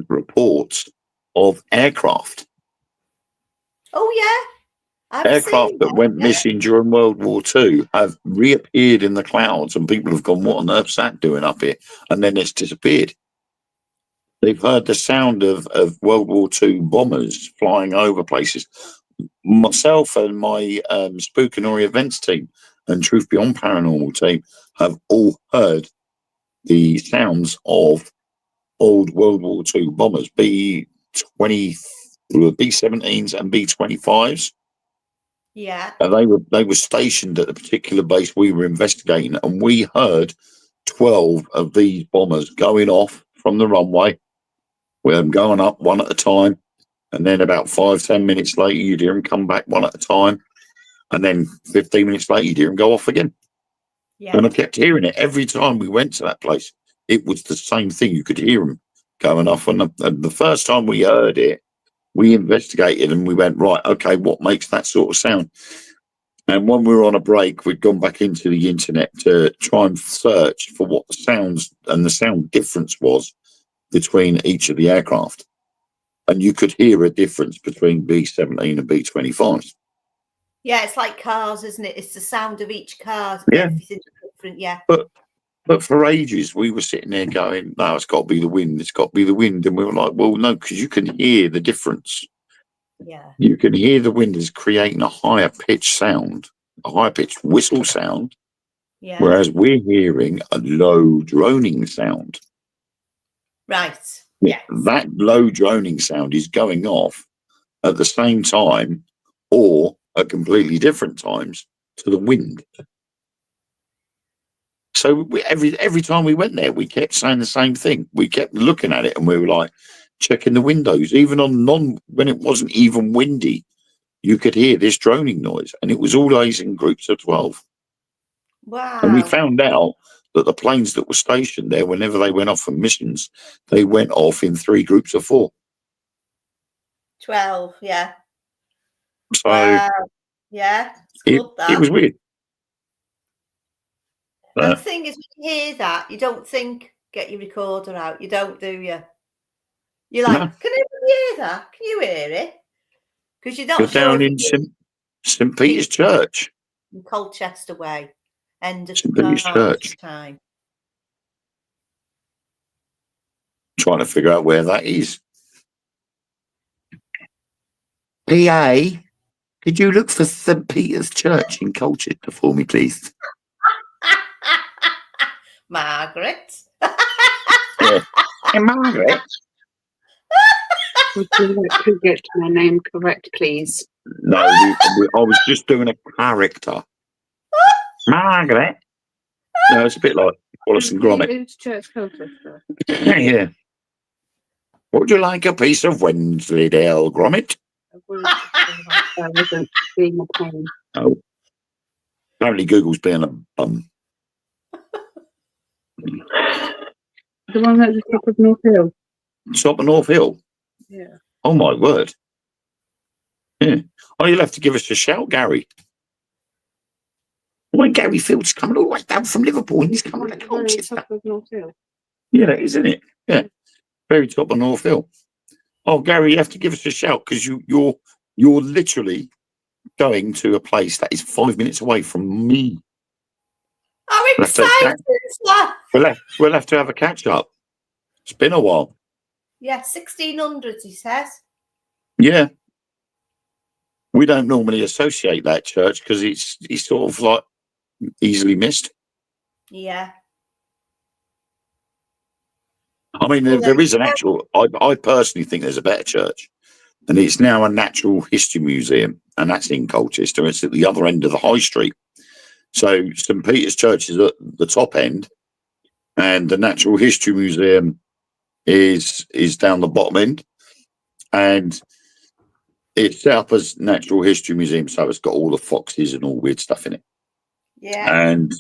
reports of aircraft. Oh yeah. Aircraft that went missing during World War II have reappeared in the clouds, and people have gone, what on earth's that doing up here? And then it's disappeared. They've heard the sound of World War II bombers flying over places. Myself and my Spook and Ori events team and Truth Beyond Paranormal team have all heard the sounds of old World War II bombers, B-17s and B-25s. Yeah. And they were stationed at the particular base we were investigating, and we heard 12 of these bombers going off from the runway. We had them going up one at a time, and then about 5-10 minutes later, you'd hear them come back one at a time, and then 15 minutes later, you'd hear them go off again. Yeah. And I kept hearing it every time we went to that place. It was the same thing. You could hear them going off. And the first time we heard it, we investigated and we went, right, okay, what makes that sort of sound? And when we were on a break, we'd gone back into the internet to try and search for what the sounds and the sound difference was between each of the aircraft. And you could hear a difference between B-17 and B-25s. Yeah, it's like cars, isn't it? It's the sound of each car. Yeah. Everything's different, yeah. But for ages, we were sitting there going, no, it's got to be the wind. It's got to be the wind. And we were like, well, no, because you can hear the difference. Yeah. You can hear the wind is creating a higher pitch sound, a higher pitched whistle sound. Yeah. Whereas we're hearing a low droning sound. Right. Yeah. That low droning sound is going off at the same time or at completely different times to the wind. So every time we went there, we kept saying the same thing. We kept looking at it and we were like checking the windows. Even when it wasn't even windy, you could hear this droning noise, and it was always in groups of 12. Wow. And we found out that the planes that were stationed there, whenever they went off on missions, they went off in 3 groups of 4. 12, yeah. So wow. Yeah, it was weird. And the thing is, when you hear that, you don't think, get your recorder out. You don't, do you? You're like, No. can anybody hear that? Can you hear it? Because you're not You're sure down if in it's St. Peter's Church. in Colchester way. End of St. Peter's Church. time. Trying to figure out where that is. PA, could you look for St. Peter's Church in Colchester for me, please? Margaret. Yeah. Hey, Margaret. Would you like to get my name correct, please? No, I was just doing a character. Margaret. No, it's a bit like Wallace and Gromit. It's Church Colchester. Yeah. Would you like a piece of Wensleydale, Gromit? I wasn't being a pain. Oh. Apparently Google's being a bum. The one at the top of North Hill. Top of North Hill. Yeah. Oh, my word. Yeah. Oh, you'll have to give us a shout, Gary. Why, Gary Field's coming all the way down from Liverpool and he's coming to Very Colchester. top of North Hill. Yeah, that is, isn't it? Yeah. Very top of North Hill. Oh, Gary, you have to give us a shout because you're literally going to a place that is 5 minutes away from me. I'm We'll have to have excited. we'll have to have a catch up. It's been a while. Yeah, 1600s, he says. Yeah. We don't normally associate that church because it's sort of like easily missed. Yeah. I mean, Well, there is an actual, I personally think there's a better church, and it's now a natural history museum, and that's in Colchester. It's at the other end of the high street. So St. Peter's Church is at the top end, and the Natural History Museum is down the bottom end, and it's set up as Natural History Museum, so it's got all the foxes and all weird stuff in it. Yeah. And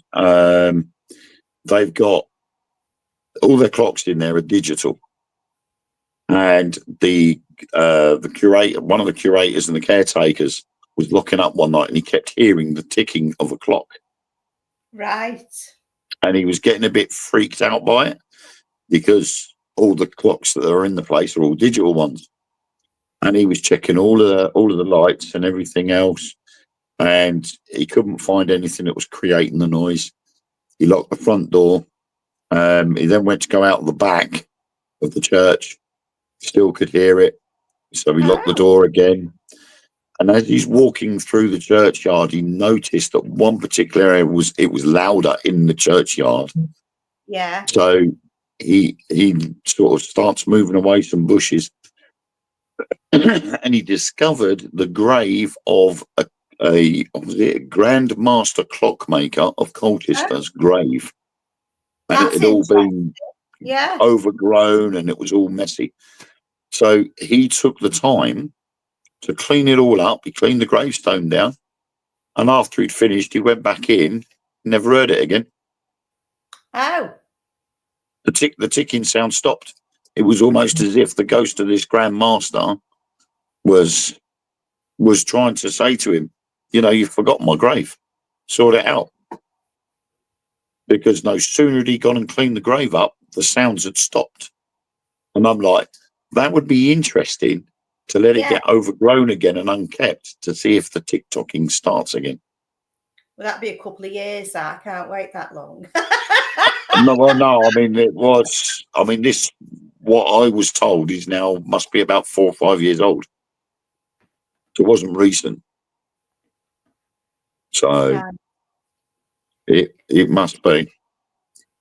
they've got all their clocks in there are digital, and the curator, one of the curators and the caretakers, was locking up one night, and he kept hearing the ticking of a clock. Right. And he was getting a bit freaked out by it because all the clocks that are in the place are all digital ones. And he was checking all of the lights and everything else, and he couldn't find anything that was creating the noise. He locked the front door. He then went to go out the back of the church. Still could hear it, so he locked the door again. And as he's walking through the churchyard, he noticed that one particular area was louder in the churchyard. Yeah. So he sort of starts moving away some bushes, and he discovered the grave of a Grand Master Clockmaker of Colchester's grave, and That's it had all been Yeah. overgrown and it was all messy. So he took the time to clean it all up. He cleaned the gravestone down, and after he'd finished, he went back in. Never heard it again. Oh. The ticking sound stopped. It was almost as if the ghost of this Grand Master was trying to say to him, "You forgot my grave. Sort it out." Because no sooner had he gone and cleaned the grave up, the sounds had stopped. And I'm like, that would be interesting to let it get overgrown again and unkept to see if the tick-tocking starts again. Well, that'd be a couple of years. I can't wait that long. No. This, what I was told is now must be about 4 or 5 years old. So it wasn't recent. So it must be.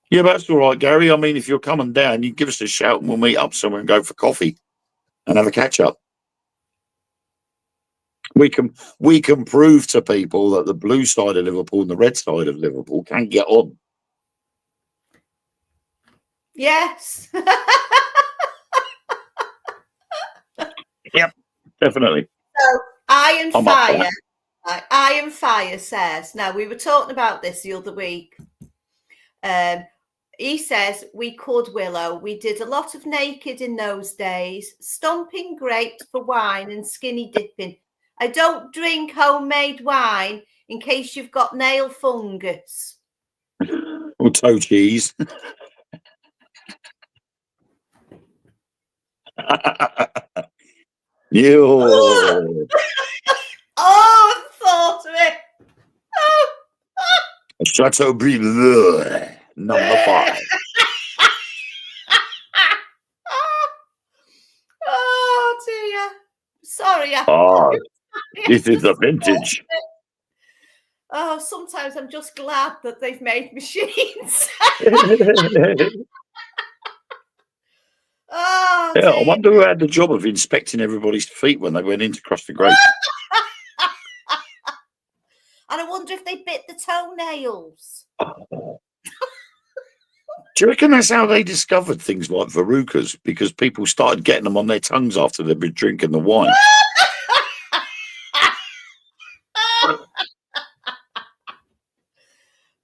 Yeah, that's all right, Gary. I mean, if you're coming down, you give us a shout and we'll meet up somewhere and go for coffee and have a catch up. We can prove to people that the blue side of Liverpool and the red side of Liverpool can get on. Yes. Yep, definitely. So Iron I'm up for Fire. Iron Fire says. Now we were talking about this the other week. He says we could, Willow. We did a lot of naked in those days, stomping grapes for wine and skinny dipping. I don't drink homemade wine in case you've got nail fungus. or toe cheese. You. Oh, I thought of it. Chateaubriand, number 5. Oh dear. Sorry, Ah, I this is just the thought vintage. of it. Oh, sometimes I'm just glad that they've made machines. Oh Yeah, I dear. wonder who had the job of inspecting everybody's feet when they went in to cross the grapes. And I wonder if they bit the toenails. Do you reckon that's how they discovered things like verrucas? Because people started getting them on their tongues after they'd been drinking the wine.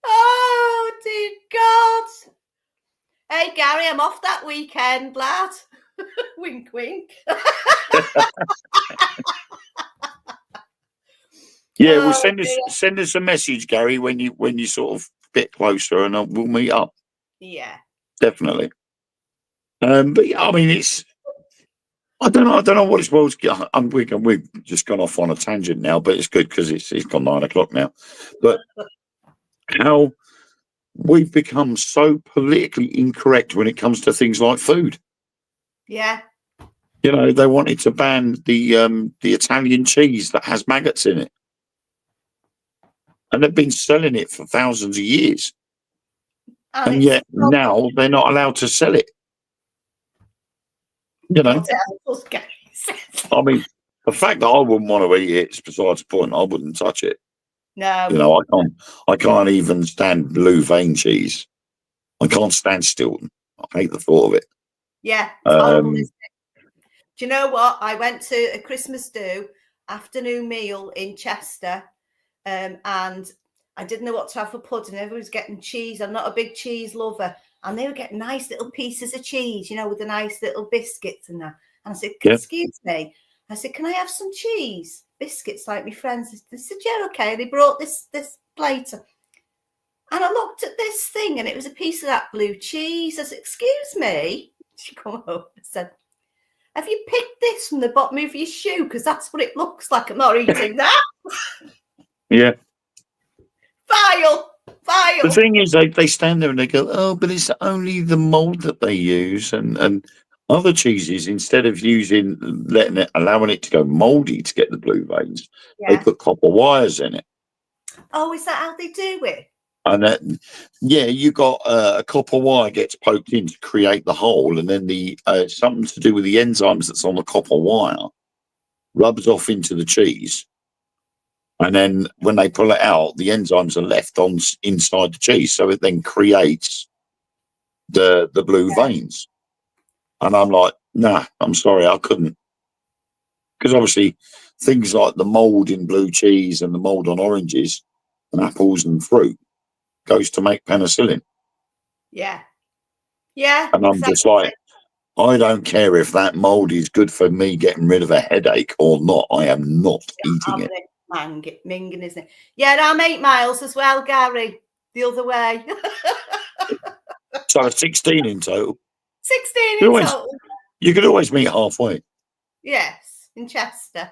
Oh dear God. Hey Gary, I'm off that weekend, lad. Wink wink. Yeah, Oh, well, dear. send us a message, Gary, when you sort of get closer, and we'll meet up. Yeah. Definitely. But yeah, I mean, I don't know what it's world's. We've just gone off on a tangent now, but it's good because it's gone 9 o'clock now. But how we've become so politically incorrect when it comes to things like food. Yeah. You know, they wanted to ban the Italian cheese that has maggots in it, and they've been selling it for thousands of years, and it's yet now they're not allowed to sell it. You know, I mean, the fact that I wouldn't want to eat it is besides the point. I wouldn't touch it. No. You know, I can't even stand blue vein cheese. I can't stand Stilton. I hate the thought of it. Yeah, it's horrible, isn't it? Do you know what? I went to a Christmas do afternoon meal in Chester, and I didn't know what to have for pudding. Everyone was getting cheese. I'm not a big cheese lover. And they were getting nice little pieces of cheese, you know, with the nice little biscuits and that. And I said, excuse me. I said, can I have some cheese? Biscuits like my friends. They said, yeah, okay. They brought this plate. And I looked at this thing and it was a piece of that blue cheese. I said, excuse me. She come over and said, have you picked this from the bottom of your shoe? Because that's what it looks like. I'm not eating that. Yeah. Vile. The thing is, they stand there and they go, oh, but it's only the mold that they use. And other cheeses, instead of allowing it to go moldy to get the blue veins, they put copper wires in it. Oh, is that how they do it? And you got a copper wire gets poked in to create the hole, and then something to do with the enzymes that's on the copper wire rubs off into the cheese. And then when they pull it out, the enzymes are left inside the cheese, so it then creates the blue veins. And I'm like, nah, I'm sorry, I couldn't, because obviously things like the mold in blue cheese and the mold on oranges and apples and fruit goes to make penicillin. Yeah. Yeah. And I'm just like, I don't care if that mold is good for me getting rid of a headache or not. I am not eating it. Minging, isn't it? Yeah, and I'm 8 miles as well, Gary. The other way. So 16 in total. 16 in total. You could always meet halfway. Yes, in Chester.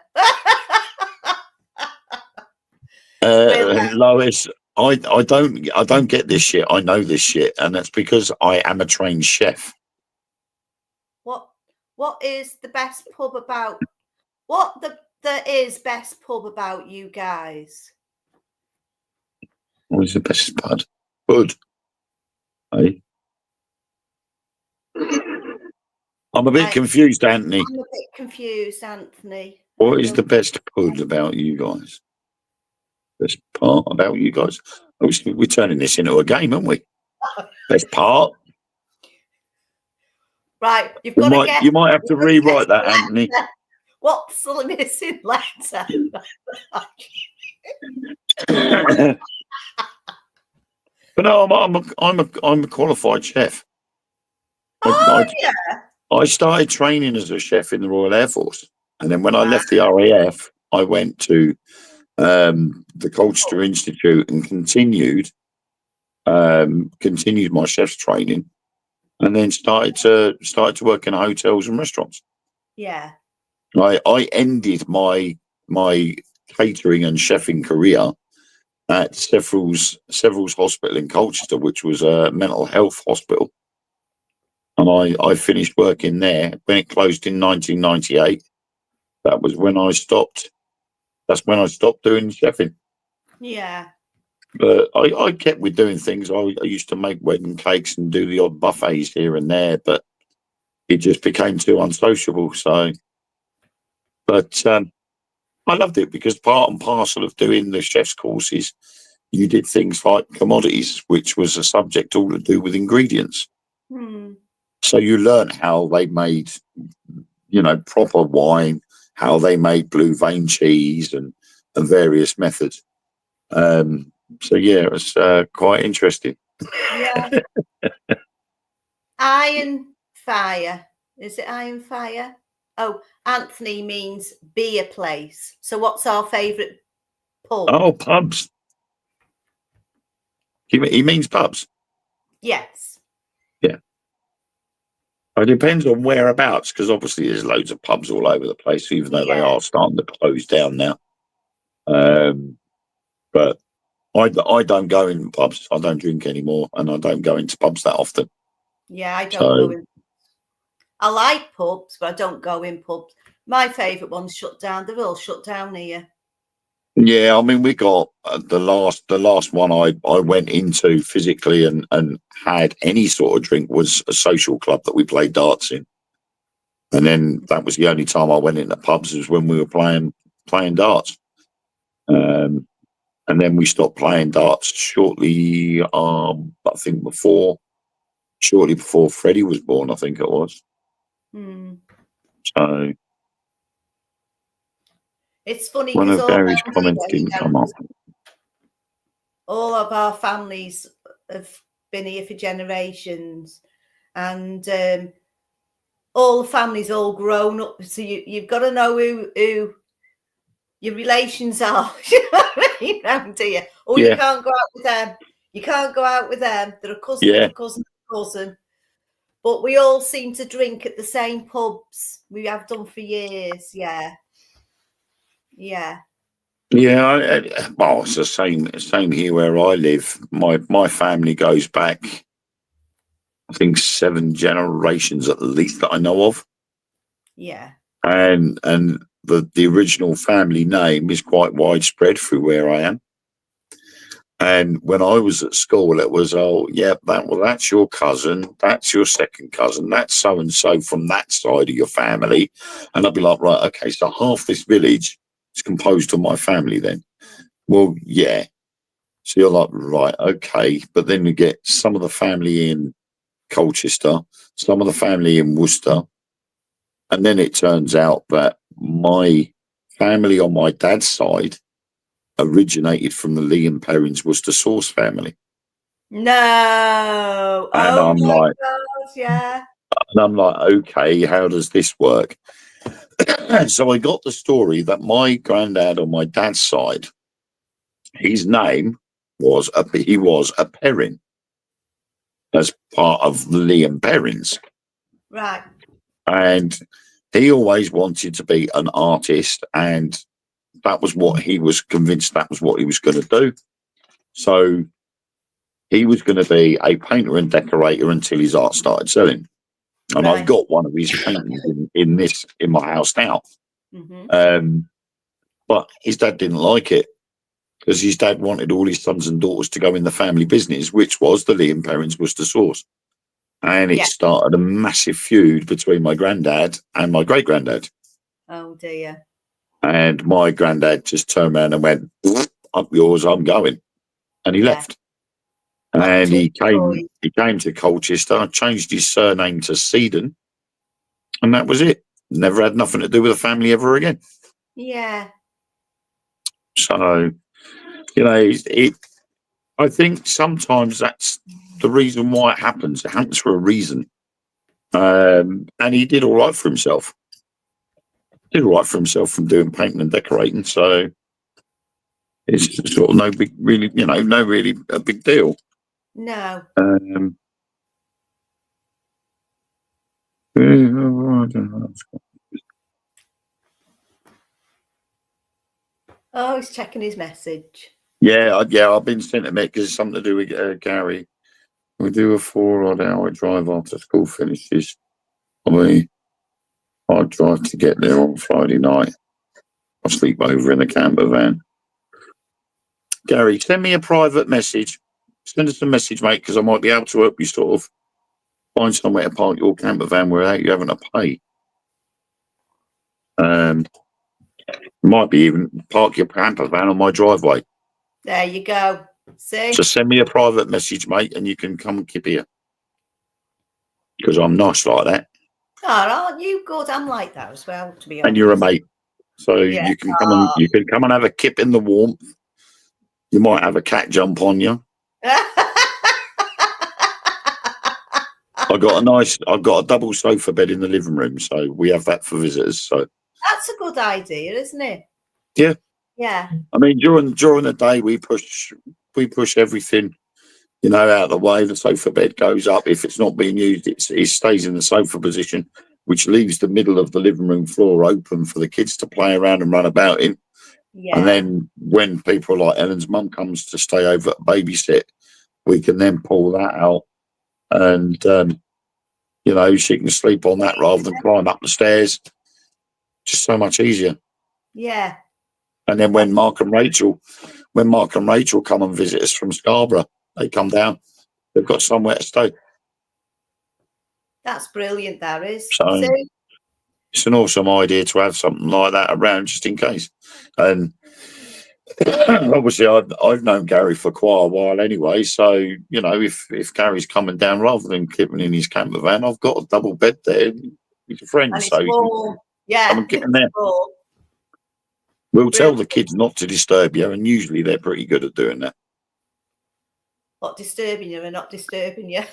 Lois, I don't get this shit. I know this shit, and that's because I am a trained chef. What is the best pub about? What there is best pub about you guys? What is the best pub? Pud. Hey? I'm a bit confused, Anthony. I'm a bit confused, Anthony. What is the best pud about you guys? Best part about you guys? We're turning this into a game, aren't we? Best part. Right, you've got to guess. You might have to rewrite that, Anthony. What's the missing letter? But no, I'm a qualified chef. I started training as a chef in the Royal Air Force, and then when I left the RAF, I went to the Colchester Institute and continued continued my chef's training, and then started to work in hotels and restaurants. Yeah. I ended my catering and chefing career at Several's Hospital in Colchester, which was a mental health hospital, and I finished working there when it closed in 1998. That was when I stopped. That's when I stopped doing chefing. Yeah. But I kept with doing things. I used to make wedding cakes and do the odd buffets here and there, but it just became too unsociable. So, but I loved it because part and parcel of doing the chef's courses, you did things like commodities, which was a subject all to do with ingredients. So you learn how they made, proper wine, how they made blue vein cheese and various methods. So yeah, it was quite interesting. Yeah. Iron Fire. Is it Iron Fire? Oh, Anthony means beer place. So what's our favourite pub? Oh, pubs. He means pubs. Yes. Yeah. It depends on whereabouts, because obviously there's loads of pubs all over the place, even though they are starting to close down now. But I don't go in pubs. I don't drink anymore, and I don't go into pubs that often. Yeah, I don't go in. I like pubs, but I don't go in pubs. My favourite one's shut down. They're all shut down here. Yeah, I mean, we got the last one I went into physically and had any sort of drink was a social club that we played darts in, and then that was the only time I went into pubs was when we were playing darts. And then we stopped playing darts shortly. I think shortly before Freddie was born. I think it was. So it's funny one because of Gary's comments didn't come up. All of our families have been here for generations, and all the families all grown up. So you've got to know who your relations are. You know what I mean, around here. Or you can't go out with them. You can't go out with them. They're a cousin, a cousin, a cousin. But we all seem to drink at the same pubs. We have done for years. Yeah. Yeah. Yeah, well, it's the same here where I live. My family goes back, I think 7 generations at least that I know of. Yeah. And the original family name is quite widespread through where I am. And when I was at school, it was, that's your cousin, that's your second cousin, that's so and so from that side of your family. And I'd be like, right, okay, so half this village is composed of my family then. Well, yeah. So you're like, right, okay. But then you get some of the family in Colchester, some of the family in Worcester. And then it turns out that my family on my dad's side originated from the Lee and Perrins Worcester sauce family. No. And I'm like, God, yeah. And I'm like, okay, how does this work? So I got the story that my granddad on my dad's side, his name was a Perrin as part of the Lee and Perrins. Right. And he always wanted to be an artist, and that was what he was convinced that was what he was going to do. So he was going to be a painter and decorator until his art started selling. And I've got one of his paintings in my house now. But his dad didn't like it because his dad wanted all his sons and daughters to go in the family business, which was the Lee and Perrins Worcester sauce. And it started a massive feud between my granddad and my great granddad. Oh dear. And my granddad just turned around and went, up yours, I'm going. And he left. And he came to Colchester, changed his surname to Seedon, and that was it. Never had nothing to do with the family ever again. Yeah. So, I think sometimes that's the reason why it happens. It happens for a reason. And he did all right for himself. From doing painting and decorating. So it's sort of no really a big deal. No. Oh, he's checking his message. Yeah, I've been sent a message because it's something to do with Gary. We do a 4-odd-hour drive after school finishes. I drive to get there on Friday night. I sleep over in the camper van. Gary, send me a private message. Send us a message, mate, because I might be able to help you sort of find somewhere to park your camper van without you having to pay. Might be even park your camper van on my driveway. There you go. See? So send me a private message, mate, and you can come and keep here. Because I'm nice like that. Oh, aren't you good? I'm like that as well, to be honest. And you're a mate. So Yeah. you can come and have a kip in the warmth. You might have a cat jump on you. I've got a double sofa bed in the living room, so we have that for visitors. So that's a good idea, isn't it? Yeah. Yeah. I mean, during the day we push everything, out of the way. The sofa bed goes up. If it's not being used, it stays in the sofa position, which leaves the middle of the living room floor open for the kids to play around and run about in. Yeah. And then when people like Ellen's mum comes to stay over at babysit, we can then pull that out and, she can sleep on that rather than climb up the stairs. Just so much easier. Yeah. And then when Mark and Rachel come and visit us from Scarborough, they come down. They've got somewhere to stay. That's brilliant, that is. So it's an awesome idea to have something like that around just in case. And obviously I've known Gary for quite a while anyway. So, if Gary's coming down, rather than keeping in his camper van, I've got a double bed there. He's a friend, so warm. Yeah, come and get in there. Warm. We'll tell the kids not to disturb you, and usually they're pretty good at doing that. What, disturbing you or not disturbing you?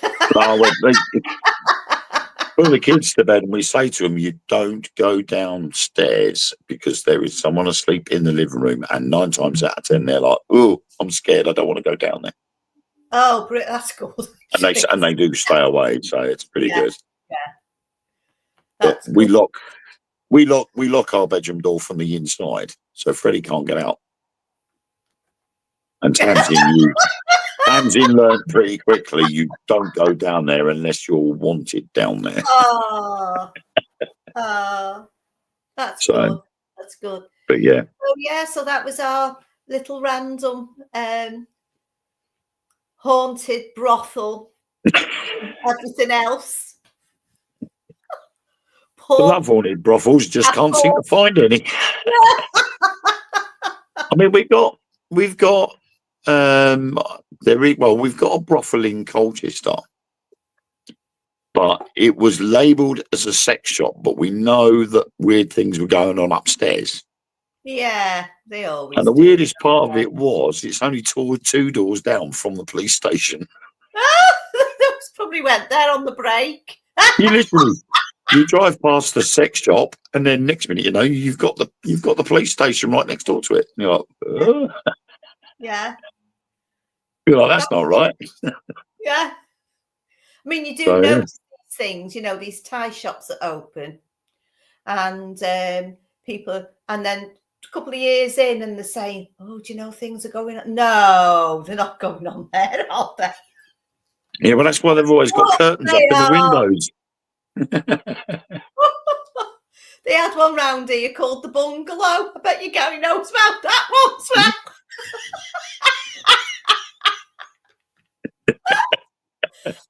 Put the kids to bed and we say to them, you don't go downstairs because there is someone asleep in the living room, and 9 times out of 10 they're like, oh, I'm scared, I don't want to go down there. Oh, that's good. And they do stay away, so it's pretty good. Yeah. But we lock our bedroom door from the inside, so Freddie can't get out. And Tamsin learned pretty quickly, you don't go down there unless you're wanted down there. Oh, that's good. That's good. But yeah. So that was our little random haunted brothel. Everything else. I love haunted brothels, just can't seem to find any. I mean, we've got we've got a brothel in Colchester, but it was labelled as a sex shop, but we know that weird things were going on upstairs. Yeah, they always And the weirdest part of it was it's only 2 doors down from the police station. Those probably went there on the break. You drive past the sex shop, and then next minute, you've got the police station right next door to it. And you're like, yeah. You're like, that's not right. Yeah. I mean, you do notice these things, these Thai shops that open, and people, and then a couple of years in, and they're saying, oh, do you know things are going on? No, they're not going on there, are they? Yeah, well, that's why they've always got curtains up in the windows. They had one round here called the Bungalow. I bet you Gary knows about that one, Sven.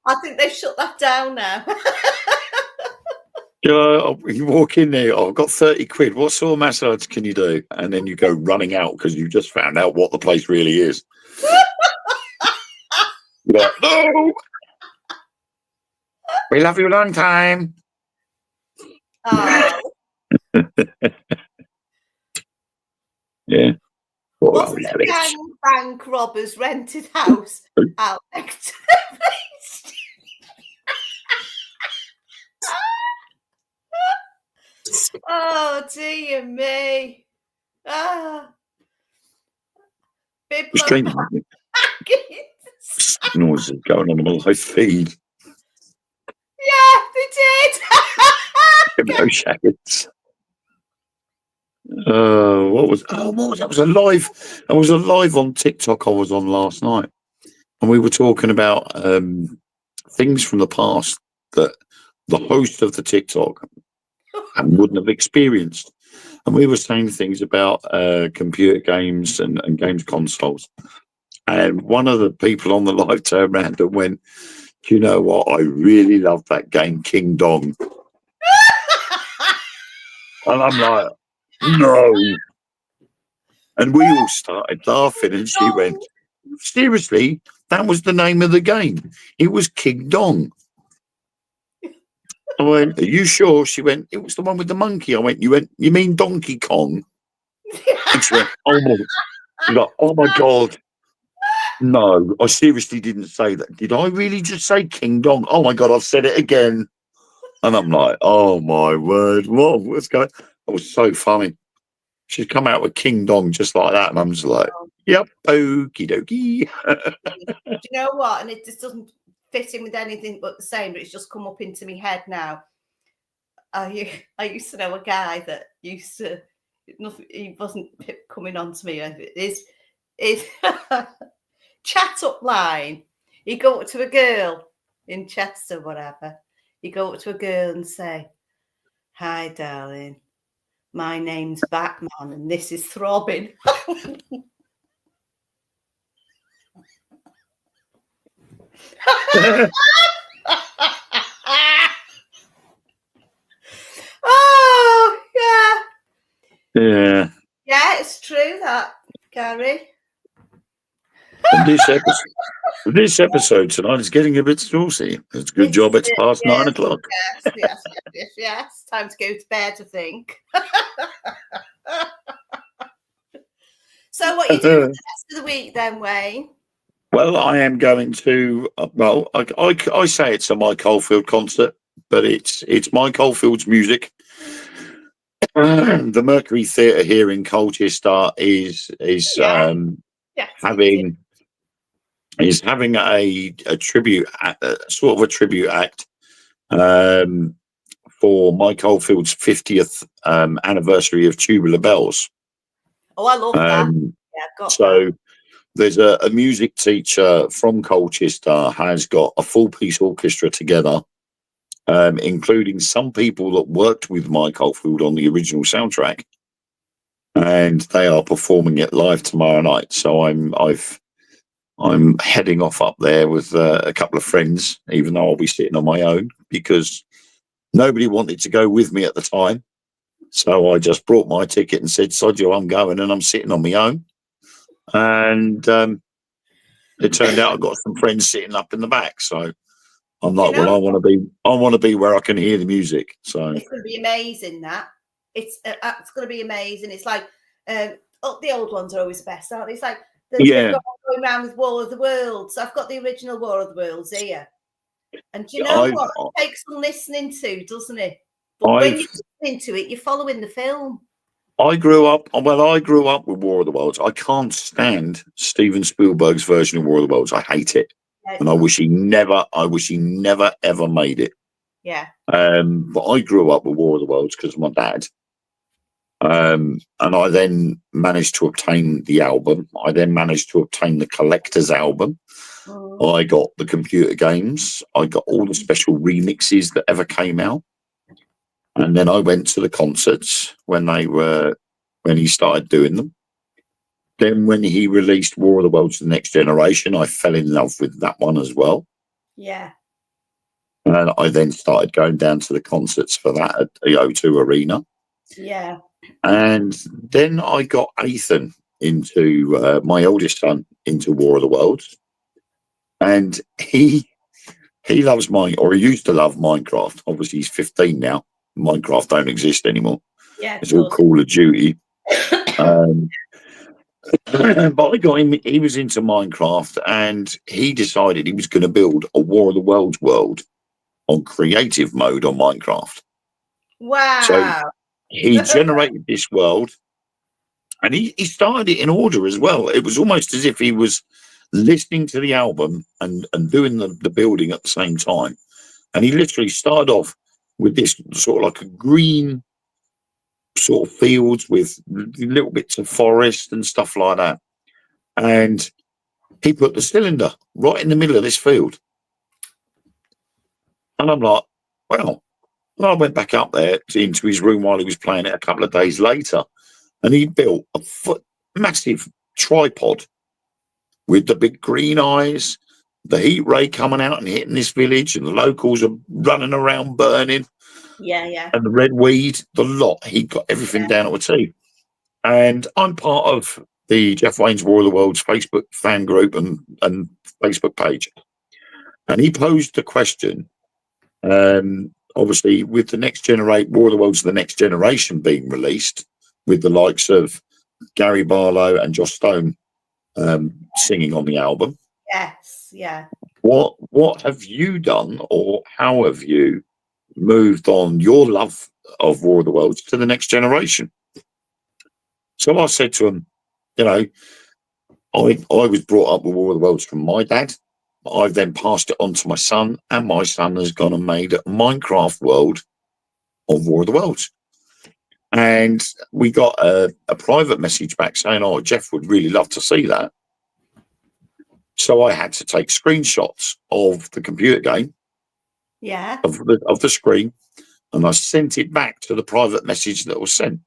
I think they've shut that down now. You walk in there, I've got 30 quid. What sort of massage can you do? And then you go running out because you just found out what the place really is. You're like, no! We love you a long time. Oh. Yeah. Wasn't the bank robbers rented house out next to the police? Oh, dear me. People are noises going on my live feed. Yeah, they did. No shaggets. What was that? Was a live. I was live on TikTok. I was on last night, and we were talking about things from the past that the host of the TikTok wouldn't have experienced. And we were saying things about computer games and games consoles. And one of the people on the live turned around and went, "Do you know what? I really love that game, King Dong." And I'm like, "No." And we all started laughing. And she went, "Seriously? That was the name of the game? It was King Dong." I went, "Are you sure?" She went, "It was the one with the monkey." I went, "You mean Donkey Kong?" And she went, "Oh my God. No, I seriously didn't say that. Did I really just say King Dong? Oh my God, I've said it again." And I'm like, "Oh my word, what's going?" It was so funny. She'd come out with King Dong just like that, and I'm just like, "Yep, okie dokie." Do you know what? And it just doesn't fit in with anything but the same, but it's just come up into my head now. I used to know a guy that used to, he wasn't coming on to me. His chat up line, he'd go up to a girl in Chester, whatever. He'd go up to a girl and say, "Hi, darling. My name's Batman and this is Throbbing." Oh, yeah. Yeah. Yeah, it's true that, Gary. And this episode tonight is getting a bit saucy. It's a good job it's past 9 o'clock. Yes. Time to go to bed, I think. So what are you doing for the rest of the week then, Wayne? Well, I am going to. I say it's a Mike Oldfield concert, but it's Mike Oldfield's music. The Mercury Theatre here in Colchester is having a tribute, sort of a tribute act for Mike Oldfield's 50th anniversary of Tubular Bells. Oh, I love that. Yeah, I've got so. that. There's a music teacher from Colchester has got a full piece orchestra together, including some people that worked with Mike Oldfield on the original soundtrack, and they are performing it live tomorrow night. So I'm heading off up there with a couple of friends, even though I'll be sitting on my own because nobody wanted to go with me at the time. So I just brought my ticket and said, "Sod you, I'm going," and I'm sitting on my own. And it turned out I got some friends sitting up in the back, so I'm like, "Well, I want to be where I can hear the music." So it's going to be amazing. It's going to be amazing. It's like the old ones are always the best, aren't they? It's like they've got going around with War of the Worlds. So I've got the original War of the Worlds here, and do you know what? It takes some listening to, doesn't it? But when you're listening to it, you're following the film. I grew up with War of the Worlds. I can't stand Steven Spielberg's version of War of the Worlds. I hate it. Yeah, and I wish he never ever made it. Yeah. But I grew up with War of the Worlds because of my dad. And I then managed to obtain the album. I then managed to obtain the collector's album. I got the computer games. I got all the special remixes that ever came out. And then I went to the concerts when he started doing them. Then when he released War of the Worlds: The Next Generation, I fell in love with that one as well. Yeah. And I then started going down to the concerts for that at the O2 Arena. Yeah. And then I got Ethan into, my oldest son, into War of the Worlds. And he loves he used to love Minecraft. Obviously, he's 15 now. Minecraft don't exist anymore. Yeah, it's all Call of Duty. But I got him. He was into Minecraft, and he decided he was going to build a War of the Worlds world on creative mode on Minecraft. Wow! So he generated this world, and he started it in order as well. It was almost as if he was listening to the album and doing the building at the same time. And he literally started off with this sort of like a green sort of fields with little bits of forest and stuff like that. And he put the cylinder right in the middle of this field. And I'm like, well, and I went back up there into his room while he was playing it a couple of days later. And he built a massive tripod with the big green eyes, the heat ray coming out and hitting this village, and the locals are running around burning. Yeah. And the red weed, the lot. He got everything down to a T. And I'm part of the Jeff Wayne's War of the Worlds Facebook fan group and Facebook page. And he posed the question, obviously, with the next generation, War of the Worlds, the next generation being released, with the likes of Gary Barlow and Joss Stone singing on the album. Yes, yeah. What have you done, or how have you moved on your love of War of the Worlds to the next generation? So I said to him, you know, I was brought up with War of the Worlds from my dad. I've then passed it on to my son, and my son has gone and made a Minecraft world of War of the Worlds. And we got a private message back saying, oh, Jeff would really love to see that. So I had to take screenshots of the computer game, of the screen, and I sent it back to the private message that was sent.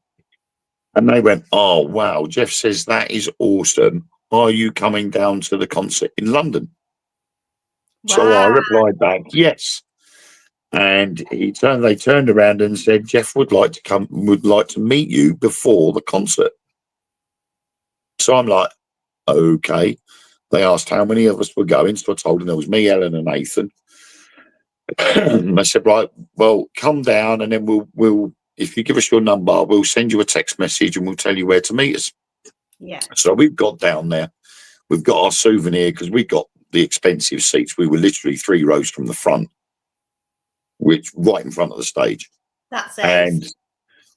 And they went, oh, wow, Jeff says that is awesome. Are you coming down to the concert in London? Wow. So I replied back, yes. And they turned around and said, Jeff would like to meet you before the concert. So I'm like, okay. They asked how many of us were going. So I told them there was me, Ellen, and Nathan. And I said, right, well, come down, and then we'll if you give us your number, we'll send you a text message and we'll tell you where to meet us. Yeah. So we've got down there. We've got our souvenir because we got the expensive seats. We were literally 3 rows from the front, which right in front of the stage. That's it. And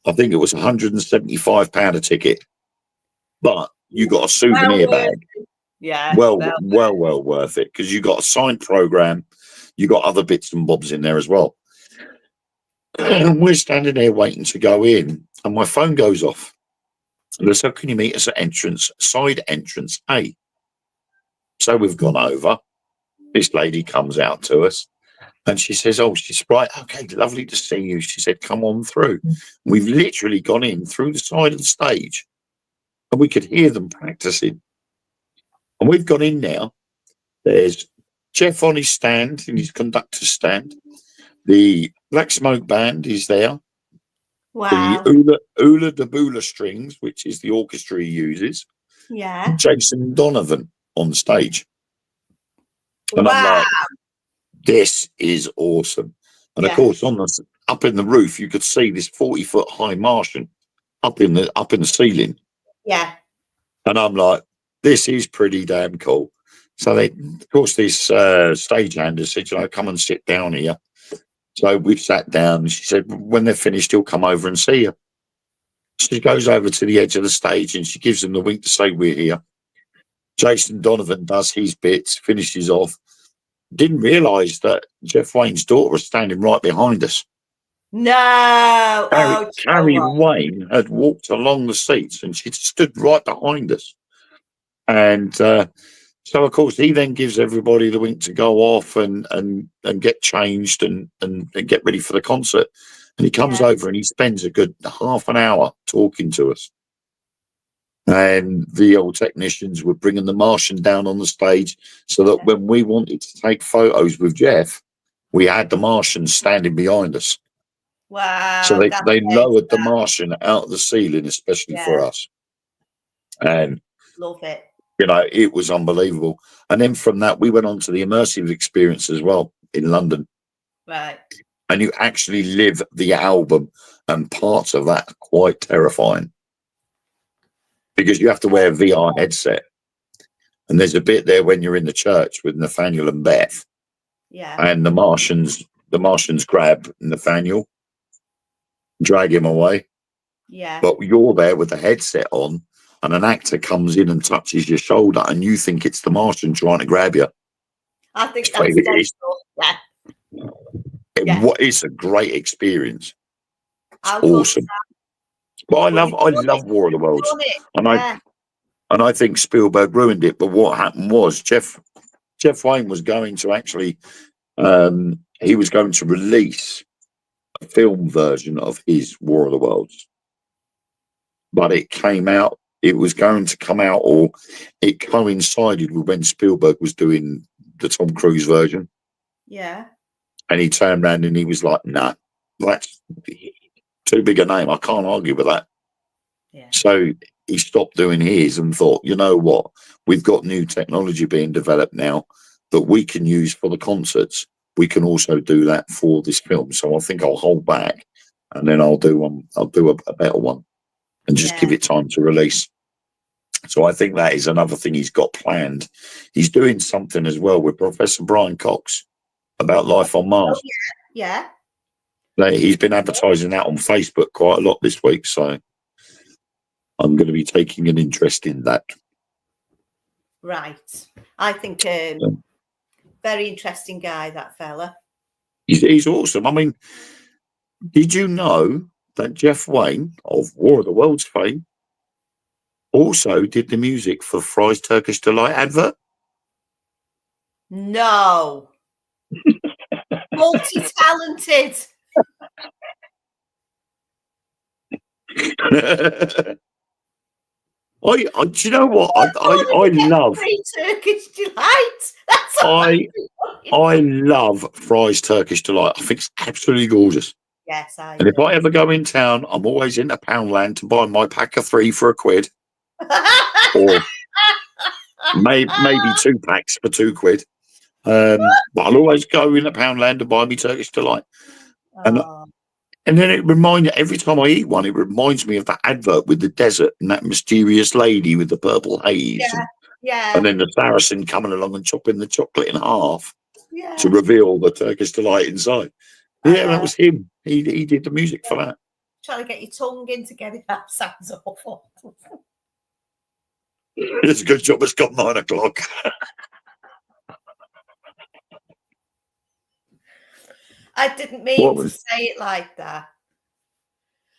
I think it was £175 a ticket, but you got a souvenir bag. Yeah. Well worth it, because you got a signed program. You got other bits and bobs in there as well. And we're standing there waiting to go in, and my phone goes off. And they said, can you meet us at side entrance A? So we've gone over. This lady comes out to us, and she says, oh, she's right. Okay, lovely to see you. She said, come on through. We've literally gone in through the side of the stage, and we could hear them practicing. And we've gone in now. There's Jeff on his stand, in his conductor's stand. The Black Smoke Band is there. Wow. The Ula de Bula strings, which is the orchestra he uses. Yeah. Jason Donovan on stage. And wow. I'm like, this is awesome. And of course, up in the roof, you could see this 40-foot high Martian up in the ceiling. Yeah. And I'm like, this is pretty damn cool. So of course, this stagehand said, come and sit down here. So we sat down, and she said, when they're finished, he'll come over and see you. She goes over to the edge of the stage and she gives them the wink to say, we're here. Jason Donovan does his bits, finishes off. Didn't realise that Jeff Wayne's daughter was standing right behind us. No. Carrie Wayne had walked along the seats and she stood right behind us. And so, of course, he then gives everybody the wink to go off and get changed and get ready for the concert. And he comes over and he spends a good half an hour talking to us. And the old technicians were bringing the Martian down on the stage so that when we wanted to take photos with Jeff, we had the Martian standing behind us. Wow. So they lowered the Martian out of the ceiling, especially for us. And love it. It was unbelievable. And then from that, we went on to the immersive experience as well in London. Right. And you actually live the album, and parts of that are quite terrifying because you have to wear a VR headset. And there's a bit there when you're in the church with Nathaniel and Beth. Yeah. And the Martians grab Nathaniel, drag him away. Yeah. But you're there with the headset on, and an actor comes in and touches your shoulder, and you think it's the Martian trying to grab you. I think It's that's great. sensible. Yeah. Yeah. It's a great experience. It's I love awesome. But I But love War of the Worlds, done it. and Yeah. I think Spielberg ruined it. But what happened was Jeff Wayne was going to actually he was going to release a film version of his War of the Worlds, but it came out. It was going to come out, or it coincided with when Spielberg was doing the Tom Cruise version. Yeah. And he turned around and he was like, "Nah, that's too big a name. I can't argue with that." Yeah. So he stopped doing his and thought, you know what? We've got new technology being developed now that we can use for the concerts. We can also do that for this film. So I think I'll hold back, and then I'll do a better one, and just give it time to release. So I think that is another thing he's got planned. He's doing something as well with Professor Brian Cox about life on Mars. Oh, yeah. He's been advertising that on Facebook quite a lot this week, so I'm going to be taking an interest in that. Right. I think very interesting guy, that fella. He's awesome. I mean, did you know that Jeff Wayne of War of the Worlds fame also did the music for Fry's Turkish Delight advert? No. Multi-talented. Do you know what? I love Free Turkish Delight. That's I love Fry's Turkish Delight. I think it's absolutely gorgeous. Yes, and if I ever go in town, I'm always into Poundland to buy my pack of 3 for £1, or maybe 2 packs for £2. But I'll always go in at Poundland to buy me Turkish Delight. And then every time I eat one, it reminds me of that advert with the desert and that mysterious lady with the purple haze. And then the Saracen coming along and chopping the chocolate in half to reveal the Turkish Delight inside. Yeah, that was him. He did the music for that. Trying to get your tongue in to get it out sounds awful. It's a good job it's got 9 o'clock. I didn't mean to say it like that.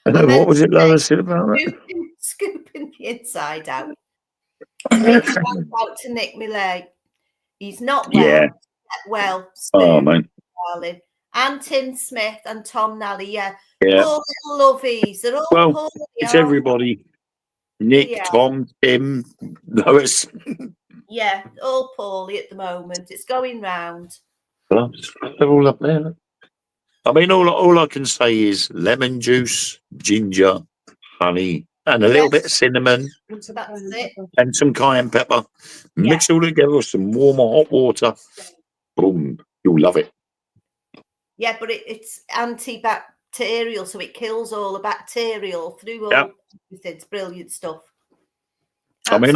I know, what was it Lola said about that? Scooping the inside out. Big shout out to Nick Millay. He's not well. Well, oh, man. Darling. And Tim Smith and Tom Nally. Poor little lovies. They're all poorly. It's everybody. Nick, Tom, Tim, Lois. Yeah, all poorly at the moment. It's going round. Well, they're all up there. I mean, all I can say is lemon juice, ginger, honey, and a little bit of cinnamon. That's it. And some cayenne pepper. Mix it all together with some warm hot water. Boom. You'll love it. Yeah, but it's antibacterial, so it kills all the bacteria through all everything. It's brilliant stuff. Absolutely. I mean,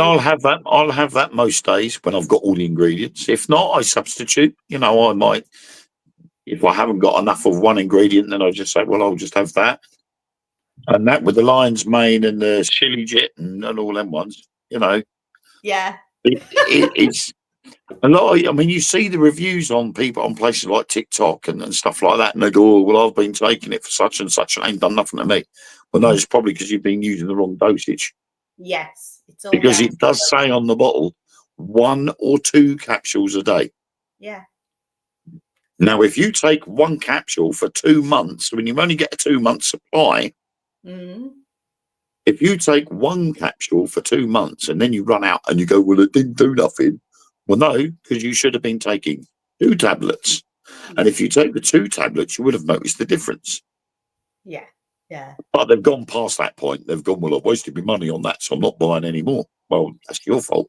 I'll have that most days when I've got all the ingredients. If not, I substitute. You know, I might, if I haven't got enough of one ingredient, then I just say, well, I'll just have that. And that with the lion's mane and the chili jit and all them ones, you know. Yeah. It's a lot. I mean, you see the reviews on people on places like TikTok and stuff like that, and they go, oh, well, I've been taking it for such and such, and it ain't done nothing to me. Well, no, it's probably because you've been using the wrong dosage. Yes. It's all because it does say on the bottle 1 or 2 capsules a day. Yeah. Now, if you take 1 capsule for 2 months, when you only get a 2-month supply, if you take 1 capsule for 2 months and then you run out and you go, well, it didn't do nothing. Well, no, because you should have been taking 2 tablets. And if you take the 2 tablets, you would have noticed the difference. Yeah. Yeah. But they've gone past that point. They've gone, well, I've wasted my money on that, so I'm not buying any more. Well, that's your fault.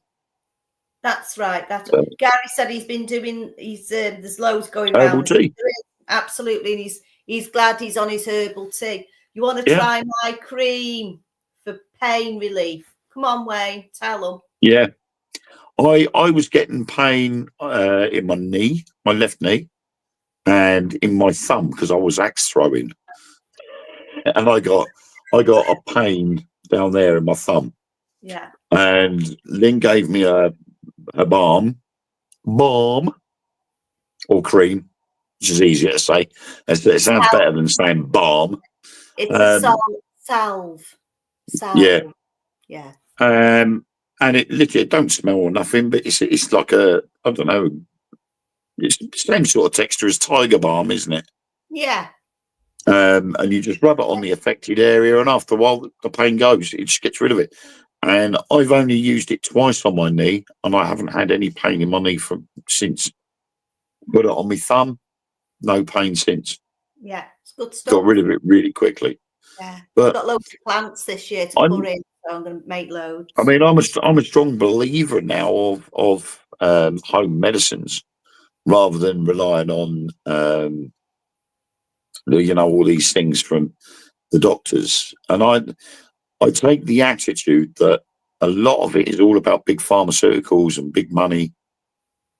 That's right. That's what Gary said. He's been doing. There's loads going herbal around. Tea. Absolutely, and he's glad he's on his herbal tea. You want to try my cream for pain relief? Come on, Wayne, tell them. Yeah, I was getting pain in my knee, my left knee, and in my thumb because I was axe throwing, and I got a pain down there in my thumb. Yeah. And Lynn gave me a balm or cream, which is easier to say. It sounds better than saying balm. It's a salve. Yeah. Yeah. And it literally don't smell or nothing, but it's like I don't know, it's the same sort of texture as Tiger Balm, isn't it? Yeah. And you just rub it on the affected area, and after a while, the pain goes. It just gets rid of it. And I've only used it twice on my knee, and I haven't had any pain in my knee since. Put it on my thumb, no pain since. Yeah, it's good stuff. Got rid of it really quickly. Yeah, but I've got loads of plants this year to put in, so I'm going to make loads. I mean, I'm a strong believer now of home medicines rather than relying on all these things from the doctors. And I take the attitude that a lot of it is all about big pharmaceuticals and big money,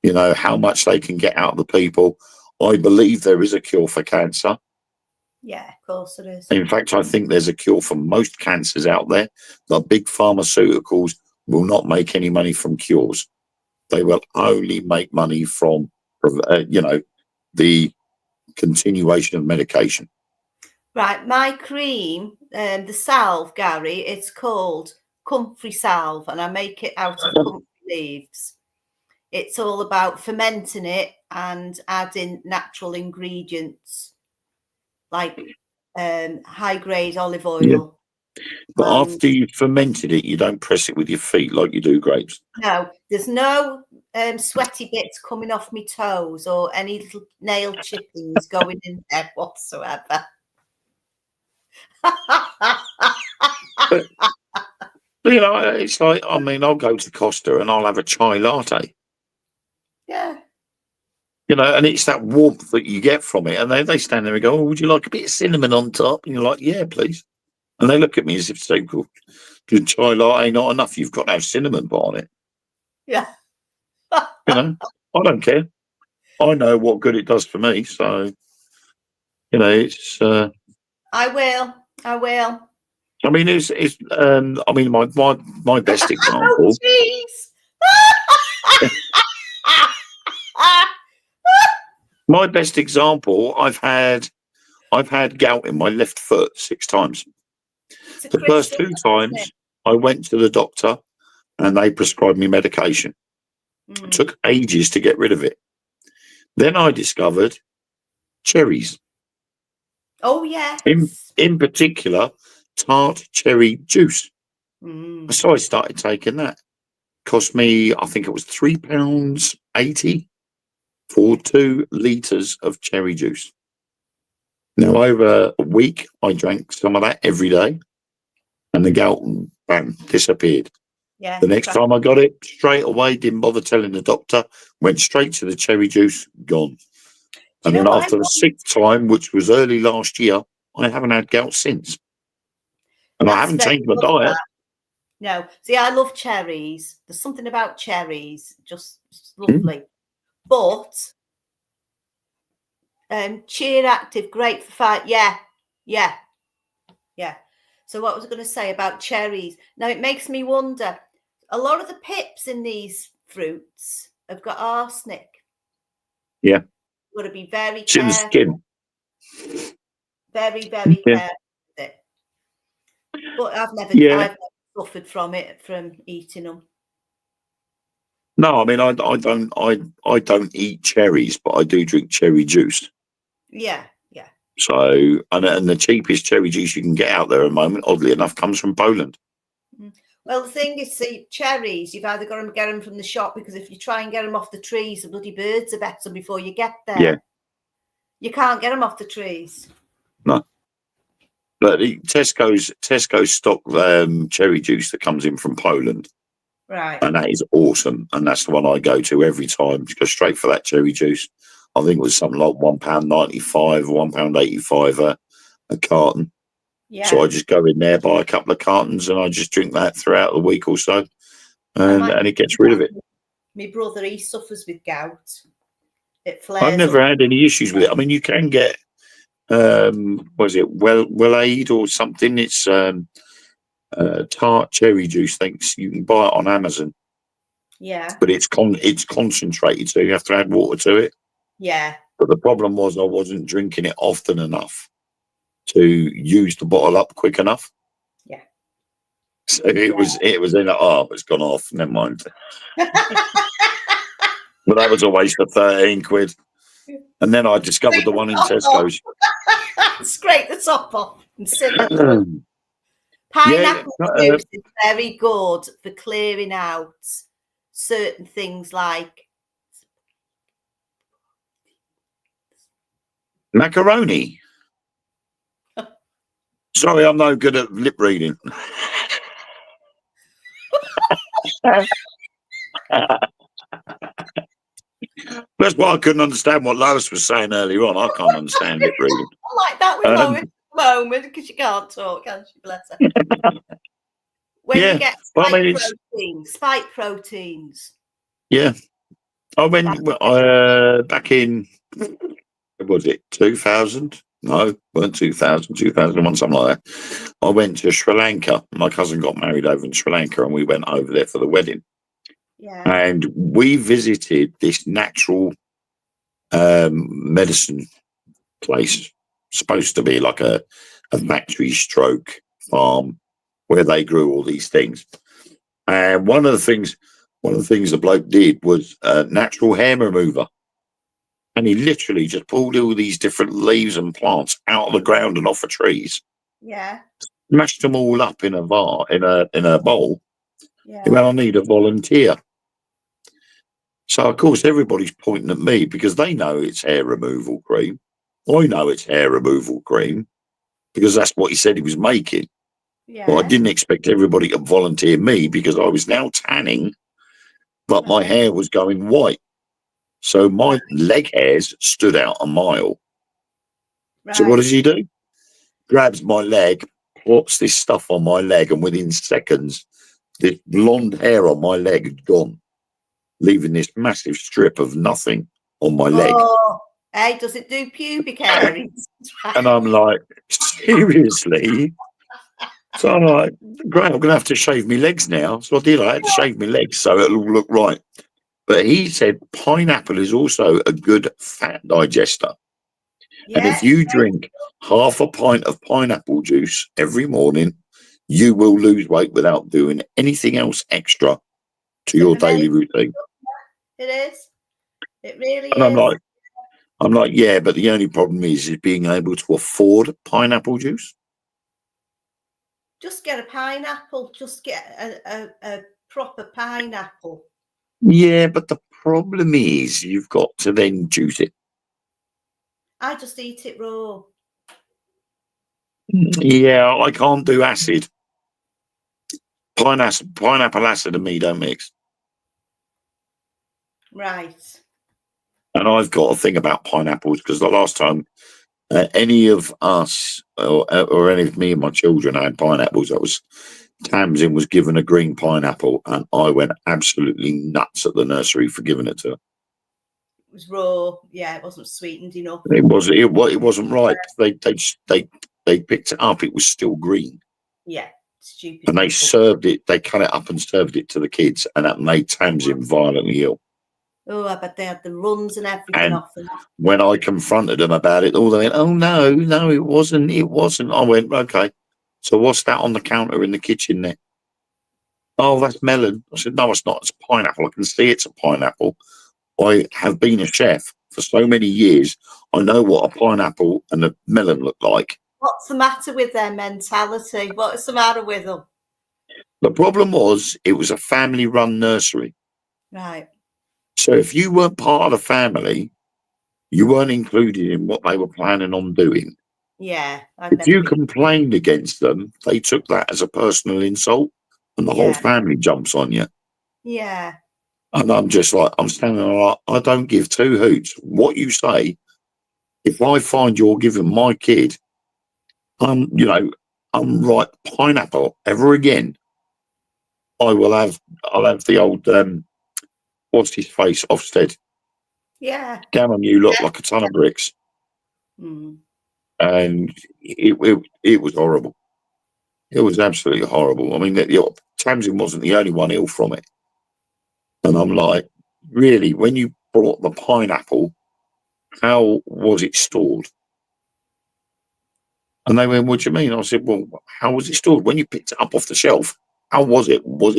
how much they can get out of the people. I believe there is a cure for cancer. Yeah, of course it is. In fact, I think there's a cure for most cancers out there. The big pharmaceuticals will not make any money from cures. They will only make money from, the continuation of medication. Right, my cream, the salve, Gary, it's called comfrey salve, and I make it out of comfrey leaves. It's all about fermenting it and adding natural ingredients like high-grade olive oil. Yeah. But after you've fermented it, you don't press it with your feet like you do grapes. No, there's no sweaty bits coming off my toes or any little nail chippings going in there whatsoever. But, it's like, I'll go to Costa and I'll have a chai latte. Yeah. And it's that warmth that you get from it. And they stand there and go, "Oh, would you like a bit of cinnamon on top?" And you're like, "Yeah, please." And they look at me as if so cool. Good chai latte, not enough. You've got to have cinnamon on it. Yeah. I don't care. I know what good it does for me. So, it's. I will. I mean, my best example. Oh, jeez. My best example. I've had gout in my left foot 6 times. The first 2 times, I went to the doctor, and they prescribed me medication. It took ages to get rid of it. Then I discovered cherries. Oh yeah. In particular, tart cherry juice. So I started taking that. Cost me, I think it was £3.80 for 2 litres of cherry juice. Now, over a week, I drank some of that every day, and the gout, bam, disappeared. Yeah. The next time I got it, straight away, didn't bother telling the doctor, went straight to the cherry juice, gone. And then after the 6th time, which was early last year, I haven't had gout since. And I haven't changed my diet. No. See, I love cherries. There's something about cherries, just lovely. But cheer active, great for fight. Yeah. So what was I going to say about cherries? Now, it makes me wonder, a lot of the pips in these fruits have got arsenic. Yeah. You've got to be very It's in the careful. skin. Very, very careful with it. But I've never suffered from it, from eating them. No, I mean, I don't eat cherries, but I do drink cherry juice. Yeah. So, and the cheapest cherry juice you can get out there at the moment, oddly enough, comes from Poland. Well, the thing is, see, cherries, you've either got to get them from the shop, because if you try and get them off the trees, the bloody birds are better before you get there. Yeah. You can't get them off the trees. No. But Tesco's stock cherry juice that comes in from Poland. Right. And that is awesome. And that's the one I go to every time. Just go straight for that cherry juice. I think it was something like £1.95 or £1.85 a carton. Yeah. So I just go in there, buy a couple of cartons, and I just drink that throughout the week or so. And it gets rid of it. My brother, he suffers with gout. It flares. I've never had any issues with it. I mean, you can get, Well-Aid or something. It's tart cherry juice. Thinks you can buy it on Amazon, Yeah. but it's concentrated, so you have to add water to it. Yeah. But the problem was I wasn't drinking it often enough to use the bottle up quick enough. Yeah. So it was in it. Oh, it's gone off. Never mind. But that was a waste of 13 quid. And then I discovered the one in Tesco's. Scrape the top off and sip it. Yeah, Pineapple juice is very good for clearing out certain things like macaroni. Sorry, I'm no good at lip reading. That's why I couldn't understand what Lois was saying earlier on. I can't understand lip reading. I like that with Lois at the moment because she can't talk, can she? Bless her. When you get spike proteins. Yeah. I went back in, what was it, 2000? No, it weren't 2000, 2001, something like that. I went to Sri Lanka. My cousin got married over in Sri Lanka and we went over there for the wedding. Yeah. And we visited this natural medicine place, supposed to be like a factory stroke farm where they grew all these things. And one of the things the bloke did was a natural hair remover. And he literally just pulled all these different leaves and plants out of the ground and off the trees. Yeah. Mashed them all up in a bowl. Yeah. He went, I need a volunteer. So of course everybody's pointing at me because they know it's hair removal cream. I know it's hair removal cream because that's what he said he was making. Yeah. Well, I didn't expect everybody to volunteer me because I was now tanning, but my hair was going white. So my leg hairs stood out a mile. Right. So what does he do? Grabs my leg, plops this stuff on my leg, and within seconds, this blonde hair on my leg had gone, leaving this massive strip of nothing on my leg. Hey, does it do pubic hair? And I'm like, seriously? So I'm like, great, I'm going to have to shave my legs now. So I did. I had to shave my legs so it'll all look right. But he said pineapple is also a good fat digester. Yeah, and if you drink half a pint of pineapple juice every morning, you will lose weight without doing anything else extra to your daily routine. It is. It really and is. I'm like, yeah, but the only problem is being able to afford pineapple juice. Just get a pineapple. Just get a proper pineapple. Yeah, but the problem is you've got to then juice it. I just eat it raw. Yeah, I can't do acid. Pineapple acid and me don't mix. Right. And I've got a thing about pineapples because the last time any of us or any of me and my children had pineapples, that was Tamsin was given a green pineapple and I went absolutely nuts at the nursery for giving it to her. It was raw. Yeah, it wasn't sweetened enough. It wasn't right. They picked it up. It was still green. Yeah, stupid. And they served it. They cut it up and served it to the kids, and that made Tamsin violently ill. Oh, I bet they had the runs and everything off them. When I confronted them about it, all they went, "Oh no, it wasn't. It wasn't." I went, "Okay, so what's that on the counter in the kitchen there?" "Oh, that's melon." I said, "No, it's not. It's a pineapple. I can see it's a pineapple. I have been a chef for so many years. I know what a pineapple and a melon look like." What's the matter with their mentality? What's the matter with them? The problem was it was a family-run nursery. Right. So if you weren't part of the family, you weren't included in what they were planning on doing. Yeah. If you complained against them, they took that as a personal insult and the whole family jumps on you. Yeah. And I'm just like, I'm standing there like, I don't give two hoots. What you say, if I find you're giving my kid, I'm right pineapple ever again, I'll have the old, what's his face, Ofsted. Yeah. Gammon, you look like a ton of bricks. Mm. And it was horrible. It was absolutely horrible. I mean, Tamsin wasn't the only one ill from it. And I'm like, really, when you brought the pineapple, how was it stored? And they went, what do you mean? I said, well, how was it stored? When you picked it up off the shelf, how was it? Was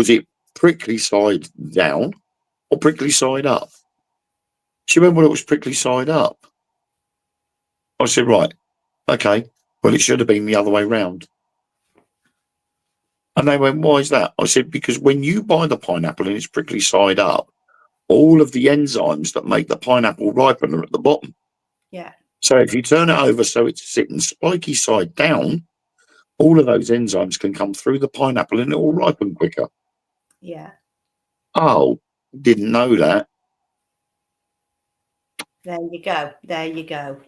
it prickly side down or prickly side up? She went, well, it was prickly side up. I said, right, okay. Well, it should have been the other way round. And they went, why is that? I said, because when you buy the pineapple and it's prickly side up, all of the enzymes that make the pineapple ripen are at the bottom. Yeah. So if you turn it over so it's sitting spiky side down, all of those enzymes can come through the pineapple and it will ripen quicker. Yeah. Oh, didn't know that. There you go. There you go.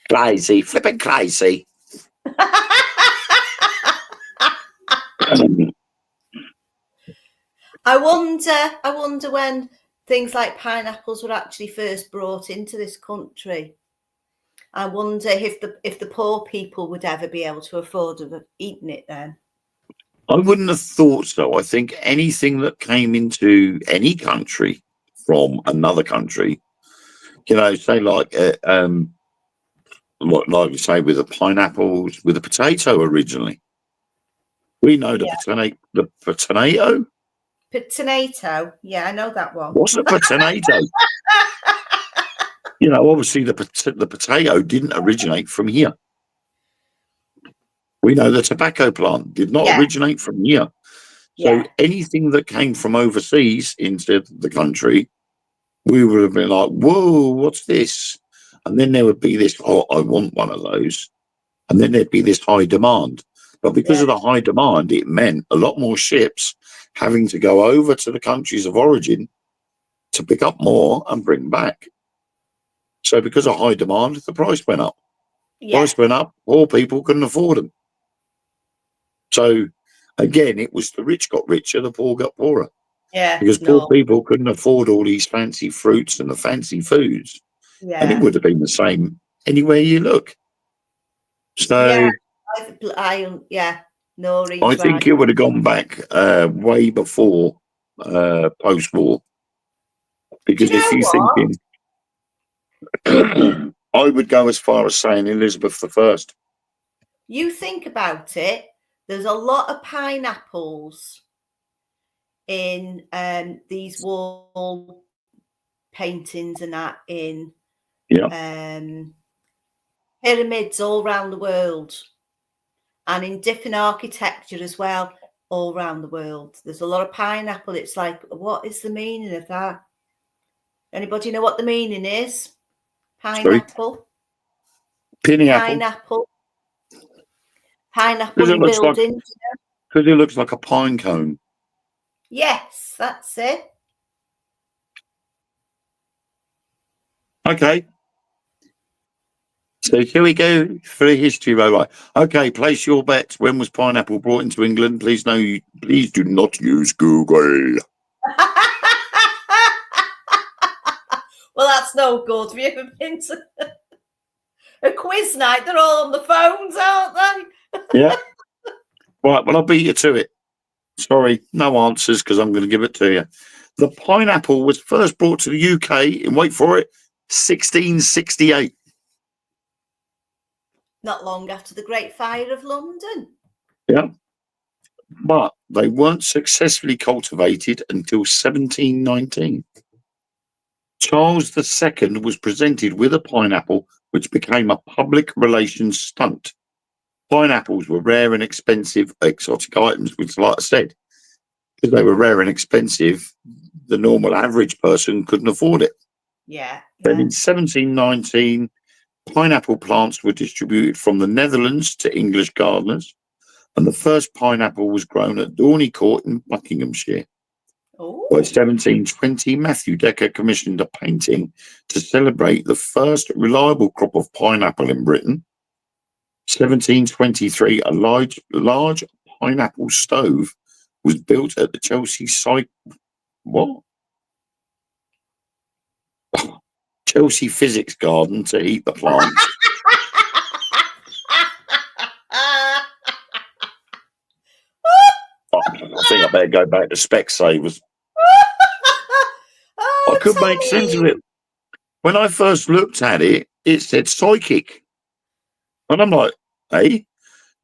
Crazy, flipping crazy. I wonder when things like pineapples were actually first brought into this country. I wonder if the poor people would ever be able to afford eating it then. I wouldn't have thought so. I think anything that came into any country from another country, say like like you say with the pineapples, with the potato originally. We know the potato. Potato, yeah, I know that one. What's a potato? Obviously the potato didn't originate from here. We know the tobacco plant did not originate from here. So anything that came from overseas into the country, we would have been like, whoa, what's this? And then there would be this, oh, I want one of those. And then there'd be this high demand. But because of the high demand, it meant a lot more ships having to go over to the countries of origin to pick up more and bring back. So because of high demand, the price went up. Price went up, poor people couldn't afford them. So again, it was the rich got richer, the poor got poorer. Yeah. Because poor people couldn't afford all these fancy fruits and the fancy foods. Yeah. And it would have been the same anywhere you look. So I think it would have gone back way before post-war. Because if you're thinking, I would go as far as saying Elizabeth I. You think about it, there's a lot of pineapples in these wall paintings and that in pyramids all around the world and in different architecture as well all around the world. There's a lot of pineapple. It's like, what is the meaning of that? Anybody know what the meaning is? Pineapple. Pineapple. Pineapple in buildings. Because it looks like a pine cone. Yes, that's it. Okay. So here we go for a history right. Okay, place your bets. When was pineapple brought into England? Please do not use Google. Well, that's no good. Have you ever been to a quiz night? They're all on the phones, aren't they? Yeah. Right, well, I'll beat you to it. Sorry, no answers because I'm going to give it to you. The pineapple was first brought to the UK in, wait for it, 1668. Not long after the Great Fire of London. Yeah. But they weren't successfully cultivated until 1719. Charles II was presented with a pineapple, which became a public relations stunt. Pineapples were rare and expensive exotic items, which, like I said, because they were rare and expensive, the normal average person couldn't afford it. Yeah. Then in 1719, pineapple plants were distributed from the Netherlands to English gardeners, and the first pineapple was grown at Dorney Court in Buckinghamshire. By 1720, Matthew Decker commissioned a painting to celebrate the first reliable crop of pineapple in Britain. 1723, a large pineapple stove was built at the Chelsea Chelsea Physics Garden to heat the plants. better go back to Specsavers. Oh, I could make sense of it. When I first looked at it, it said psychic. And I'm like, hey,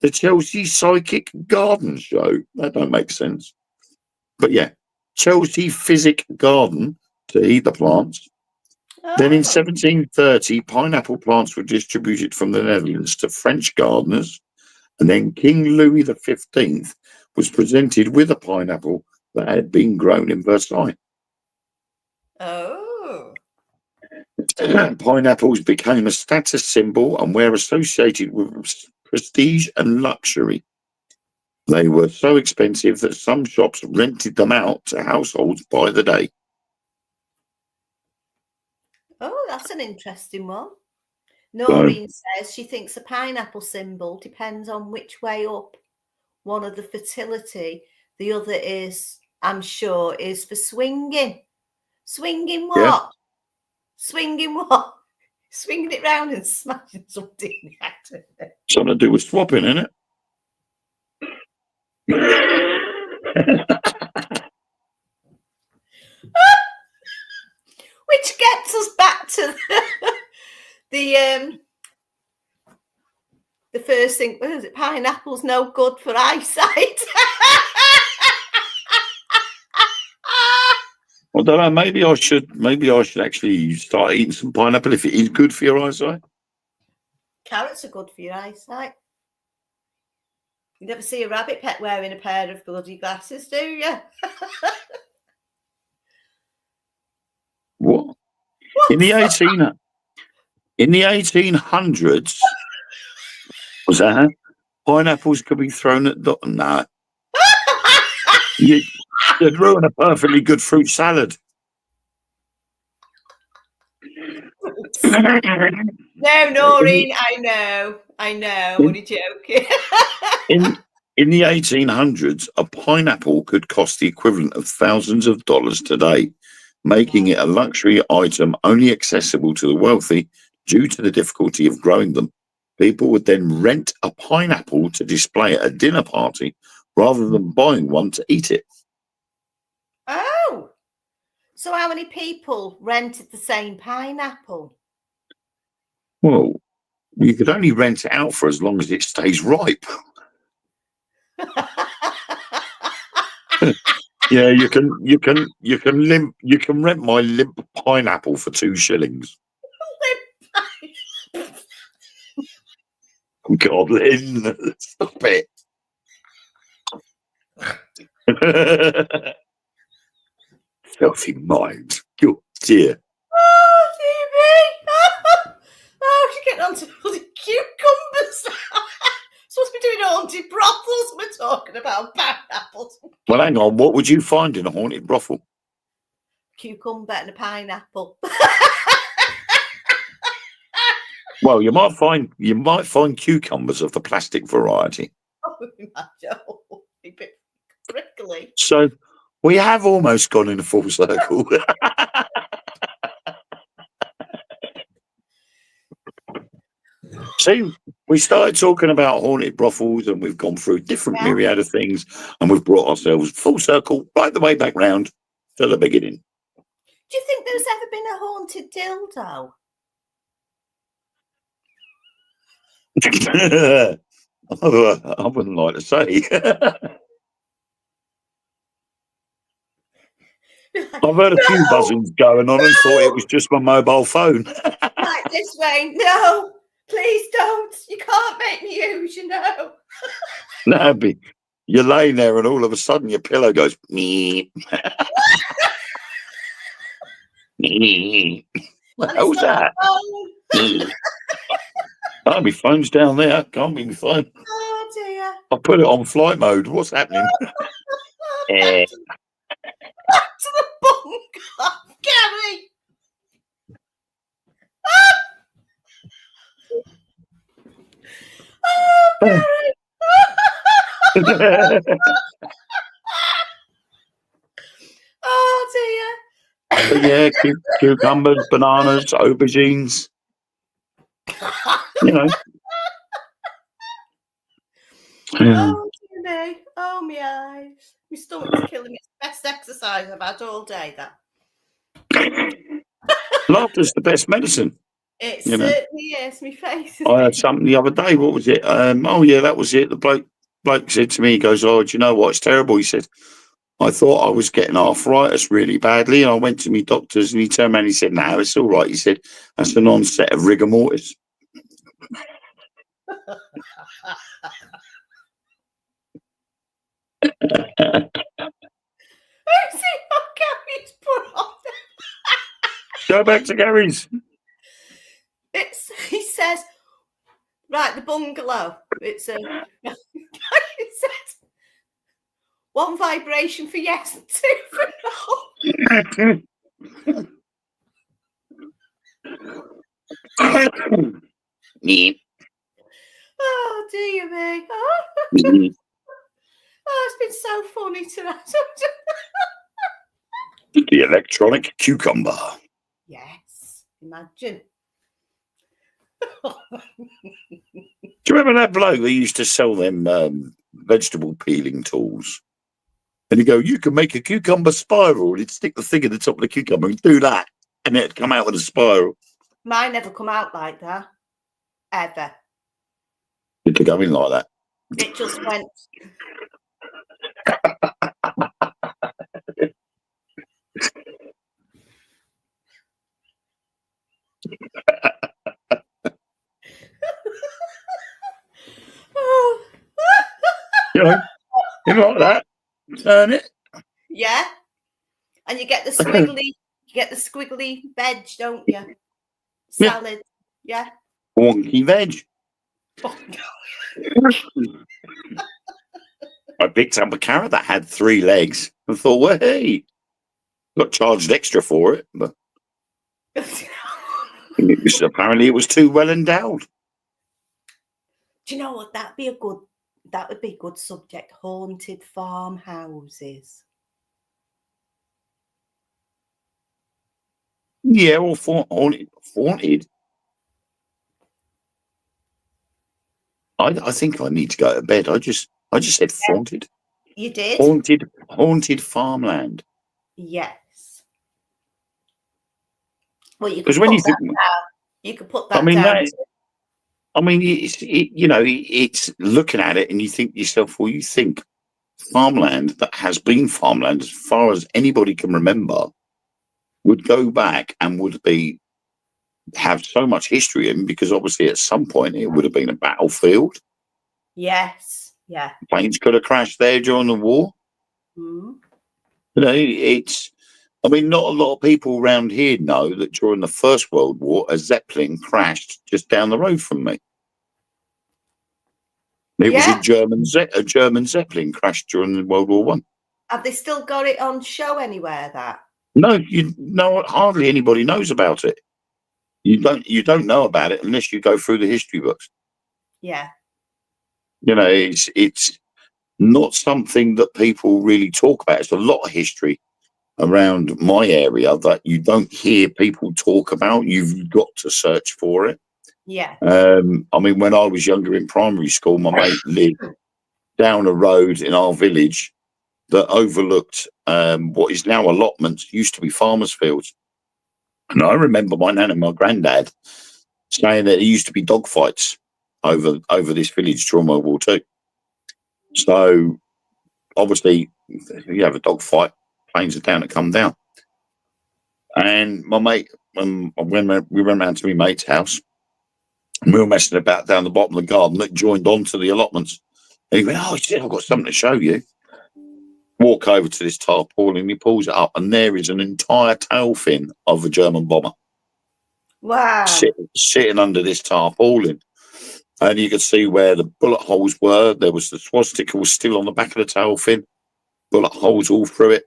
the Chelsea Psychic Garden Show. That don't make sense. But yeah, Chelsea Physic Garden to eat the plants. Then in Oh. 1730, pineapple plants were distributed from the Netherlands to French gardeners. And then King Louis XV was presented with a pineapple that had been grown in Versailles. Oh. Pineapples became a status symbol and were associated with prestige and luxury. They were so expensive that some shops rented them out to households by the day. Oh, that's an interesting one. Noreen says she thinks a pineapple symbol depends on which way up. One of the fertility, the other is, I'm sure, is for swinging. Swinging what? Yeah. Swinging what? Swinging it round and smashing something out of it. Something to do with swapping, isn't it? Which gets us back to the first thing. What is it? Pineapple's no good for eyesight. I don't know. Maybe I should actually start eating some pineapple if it is good for your eyesight. Carrots are good for your eyesight. You never see a rabbit pet wearing a pair of bloody glasses, do you? What? In the 1800s, was that pineapples could be thrown at no. You'd ruin a perfectly good fruit salad. No, Noreen, I know. I'm only joking. In the 1800s, a pineapple could cost the equivalent of thousands of dollars today, making it a luxury item only accessible to the wealthy due to the difficulty of growing them. People would then rent a pineapple to display at a dinner party rather than buying one to eat it. Oh, so how many people rented the same pineapple? Well, you could only rent it out for as long as it stays ripe. Yeah, you can rent my limp pineapple for 2 shillings. God, Lynn, stop it. Filthy mind. Oh, dear. Oh, dear me. Oh, she's getting on to bloody cucumbers. Supposed to be doing haunted brothels. We're talking about pineapples. Well, hang on. What would you find in a haunted brothel? Cucumber and a pineapple. Well, you might find cucumbers of the plastic variety. Oh, a bit prickly. So we have almost gone in a full circle. See, we started talking about haunted brothels and we've gone through different myriad of things and we've brought ourselves full circle right the way back round to the beginning. Do you think there's ever been a haunted dildo? I wouldn't like to say. I've heard a few buzzings going on and thought it was just my mobile phone. Like this way. No, please don't. You can't make me use, you know. That'd be, you're laying there and all of a sudden your pillow goes, meep. What the hell's that? Oh, my phone's down there. Can't be my phone. Oh, dear. I put it on flight mode. What's happening? Back to the bunk, Gary. Oh, Gary. Oh, dear. But yeah, cucumbers, bananas, aubergines. You know. Oh, dear me. Oh, my eyes. My stomach's killing me. It's the best exercise I've had all day, that. Laughter's the best medicine. It You know. certainly is. My face is... I had something the other day. What was it? Oh, yeah, that was it. The bloke said to me, he goes, "Oh, do you know what? It's terrible." He said, "I thought I was getting arthritis really badly, and I went to my doctors, and he turned around and he said, 'No, it's all right.' He said, 'That's an onset of rigor mortis.'" See what Gary's put on. Go back to Gary's. He says, right, the bungalow. It's a... It says, 1 vibration for yes and 2 for no. Oh, dear me. Oh, it's been so funny tonight. The electronic cucumber. Yes, imagine. Do you remember that bloke that used to sell them vegetable peeling tools? And he'd go, "You can make a cucumber spiral." And he'd stick the thing in the top of the cucumber and do that, and it'd come out with a spiral. Mine never come out like that. Ever. It'd go in like that. It just went. Oh. You know like that. Turn it. Yeah. And you get the squiggly veg, don't you? Salad. Yeah. Wonky veg. Oh, I picked up a carrot that had 3 legs and thought, well, hey, got charged extra for it, but apparently it was too well endowed. Do you know what? That would be a good subject. Haunted farmhouses. Yeah, or haunted. I think I need to go to bed. I just said haunted. You did? Haunted farmland. Yes. Well, you could Because put when you that think, down. You could put that down. It's looking at it and you think to yourself, well, you think farmland that has been farmland as far as anybody can remember would go back and would have so much history in, because obviously at some point it would have been a battlefield. Yes. Yeah. Planes could have crashed there during the war. Mm-hmm. You know, not a lot of people around here know that during the First World War, a Zeppelin crashed just down the road from me. It was a German Zeppelin crashed during World War One. Have they still got it on show anywhere? That No, hardly anybody knows about it. You don't know about it unless you go through the history books. Yeah. You know, it's not something that people really talk about. It's a lot of history around my area that you don't hear people talk about. You've got to search for it. Yeah. When I was younger in primary school, my mate lived down a road in our village that overlooked what is now allotments, used to be farmers' fields. And I remember my nan and my granddad saying that there used to be dogfights over this village during World War II. So obviously, you have a dogfight, planes are down to come down. And my mate, when we went round to my mate's house, and we were messing about down the bottom of the garden that joined onto the allotments. And he went, "Oh, shit, I've got something to show you." Walk over to this tarpaulin, and he pulls it up, and there is an entire tail fin of a German bomber. Wow. Sitting under this tarpaulin. And you could see where the bullet holes were. There was the swastika was still on the back of the tail fin, bullet holes all through it.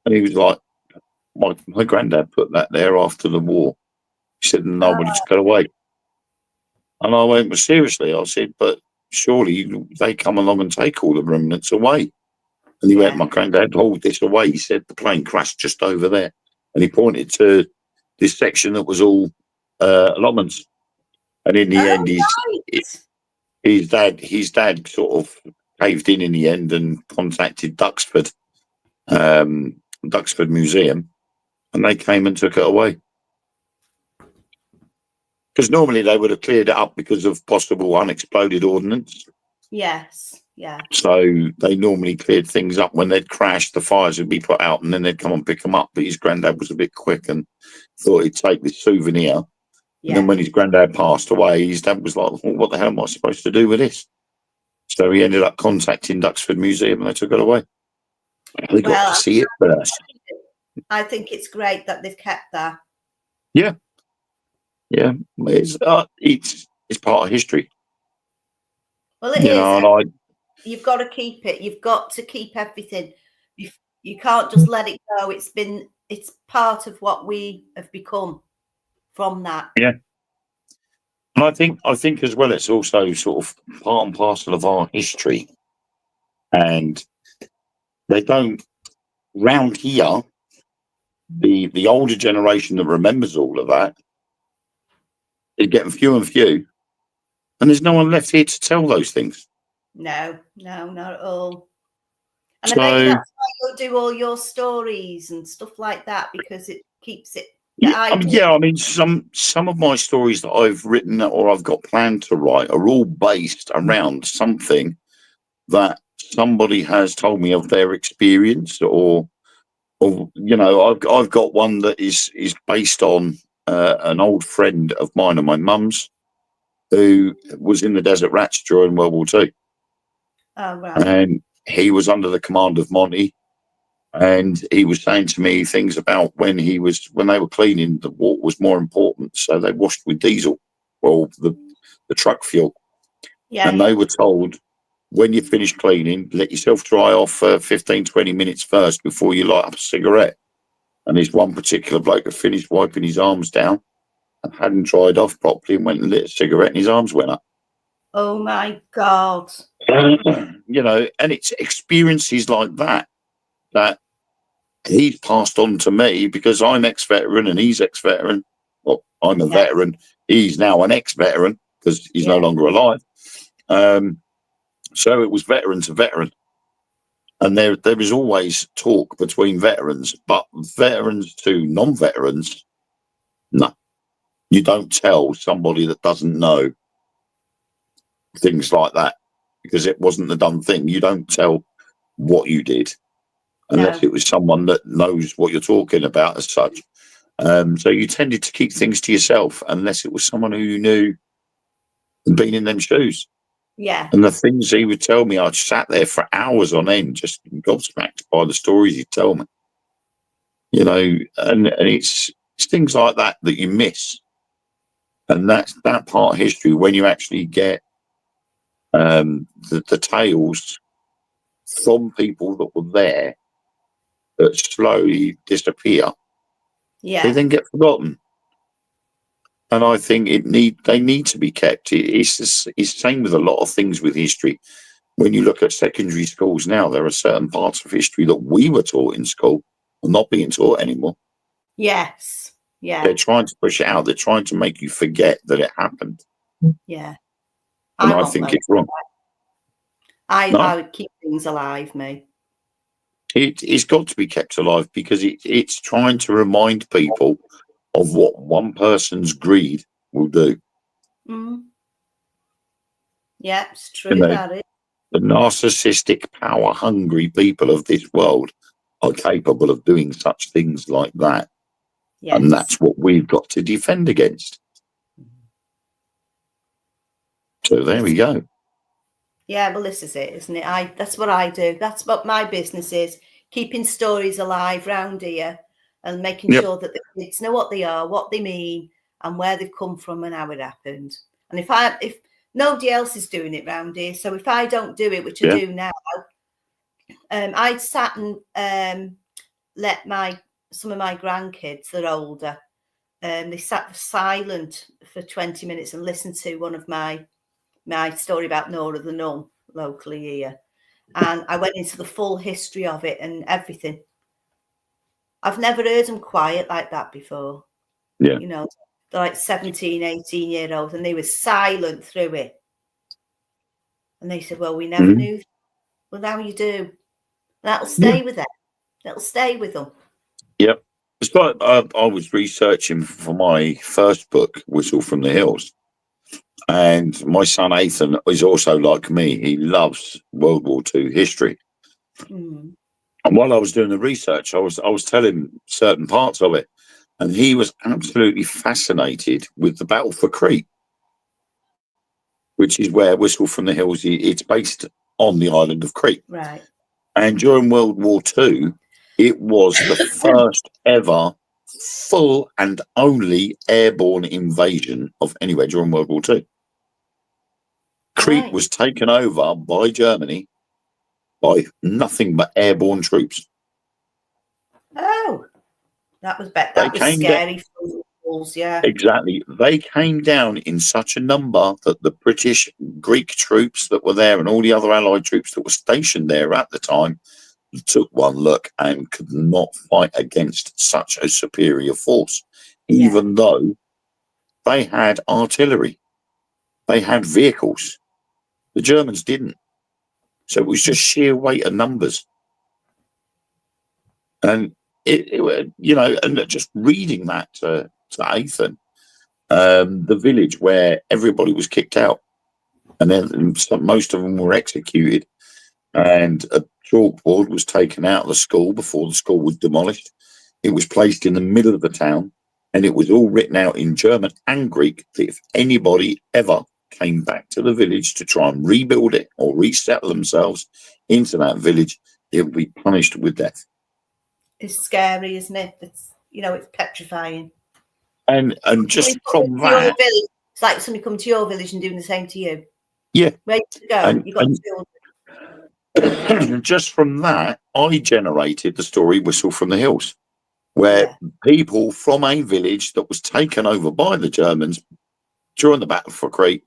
And he was like, my granddad put that there after the war. He said, "Nobody just got away." And I went, "Well, seriously?" I said, "But surely they come along and take all the remnants away." And he went, "My granddad hauled this away." He said, "The plane crashed just over there." And he pointed to this section that was all allotments. And in the end, his dad sort of caved in the end and contacted Duxford Museum, and they came and took it away. Because normally they would have cleared it up because of possible unexploded ordnance. Yes, yeah. So they normally cleared things up when they'd crash. The fires would be put out, and then they'd come and pick them up. But his granddad was a bit quick and thought he'd take this souvenir. Yeah. And then when his granddad passed away, his dad was like, well, what the hell am I supposed to do with this? So he ended up contacting Duxford Museum, and they took it away. They got to see it first. I think it's great that they've kept that. Yeah. Yeah. It's part of history. Well, it is. And you've got to keep it. You've got to keep everything. You can't just let it go. It's part of what we have become from that. Yeah. And I think as well, it's also sort of part and parcel of our history. And they don't, round here, the older generation that remembers all of that is getting few and few. And there's no one left here to tell those things. No, not at all. And So, I bet that's why you'll do all your stories and stuff like that, because it keeps it. I mean, some of my stories that I've written or I've got planned to write are all based around something that somebody has told me of their experience, or I've got one that is based on an old friend of mine and my mum's, who was in the Desert Rats during World War II. Oh, right. And he was under the command of Monty, and he was saying to me things about when they were cleaning, the water was more important, so they washed with diesel, well, the truck fuel. Yeah. And they were told, when you finish cleaning, let yourself dry off for 15, 20 minutes first before you light up a cigarette. And this one particular bloke had finished wiping his arms down and hadn't dried off properly and went and lit a cigarette and his arms went up. Oh, my God. And it's experiences like that he's passed on to me, because I'm ex-veteran and he's ex-veteran. Well, I'm a veteran. He's now an ex-veteran because he's no longer alive. So it was veteran to veteran. And there is always talk between veterans, but veterans to non-veterans, no. You don't tell somebody that doesn't know things like that, because it wasn't the done thing. You don't tell what you did unless it was someone that knows what you're talking about as such. So you tended to keep things to yourself unless it was someone who you knew and been in them shoes. Yeah. And the things he would tell me, I'd sat there for hours on end, just gobsmacked by the stories he'd tell me. And it's things like that you miss. And that's that part of history, when you actually get the tales from people that were there that slowly disappear. Yeah. They then get forgotten. And I think they need to be kept. It's the same with a lot of things with history. When you look at secondary schools now, there are certain parts of history that we were taught in school are not being taught anymore. Yes. Yeah. They're trying to push it out. They're trying to make you forget that it happened. Yeah. And I think it's wrong. I would keep things alive, me. It's got to be kept alive, because it's trying to remind people of what one person's greed will do. Mm. Yeah, it's true. That is. The narcissistic, power-hungry people of this world are capable of doing such things like that. Yes. And that's what we've got to defend against. So there we go. Yeah, well, this is it, isn't it? That's what I do. That's what my business is, keeping stories alive round here and making sure that the kids know what they are, what they mean, and where they've come from and how it happened. And if nobody else is doing it round here, so if I don't do it, which I do now, I'd sat and let some of my grandkids that are older, they sat silent for 20 minutes and listened to one of my story about Nora the Nun locally here. And I went into the full history of it and everything. I've never heard them quiet like that before. Yeah. They're like 17, 18-year-olds, and they were silent through it. And they said, well, we never knew. Well, now you do. That'll stay with them. That'll stay with them. Yep. It's like I was researching for my first book, Whistle from the Hills. And my son Ethan is also like me. He loves World War II history. Mm. And while I was doing the research, I was telling him certain parts of it. And he was absolutely fascinated with the Battle for Crete, which is where Whistle from the Hills, it's based on the island of Crete. Right. And during World War II, it was the first ever full and only airborne invasion of anywhere during World War II. Crete Right. was taken over by Germany by nothing but airborne troops. Oh, that was better. They That was came scary. Yeah. Exactly. They came down in such a number that the British, Greek troops that were there and all the other Allied troops that were stationed there at the time took one look and could not fight against such a superior force, even though they had artillery, they had vehicles. The Germans didn't. So it was just sheer weight of numbers. And it you know, and just reading that to Ethan, the village where everybody was kicked out, and then most of them were executed, and a chalkboard was taken out of the school before the school was demolished. It was placed in the middle of the town, and it was all written out in German and Greek that if anybody ever came back to the village to try and rebuild it or resettle themselves into that village, it would be punished with death. It's scary, isn't it? It's, you know, it's petrifying. And just from that, it's like somebody coming to your village and doing the same to you. Yeah. Where you go? You got children. Just from that, I generated the story Whistle from the Hills, where people from a village that was taken over by the Germans during the Battle for Crete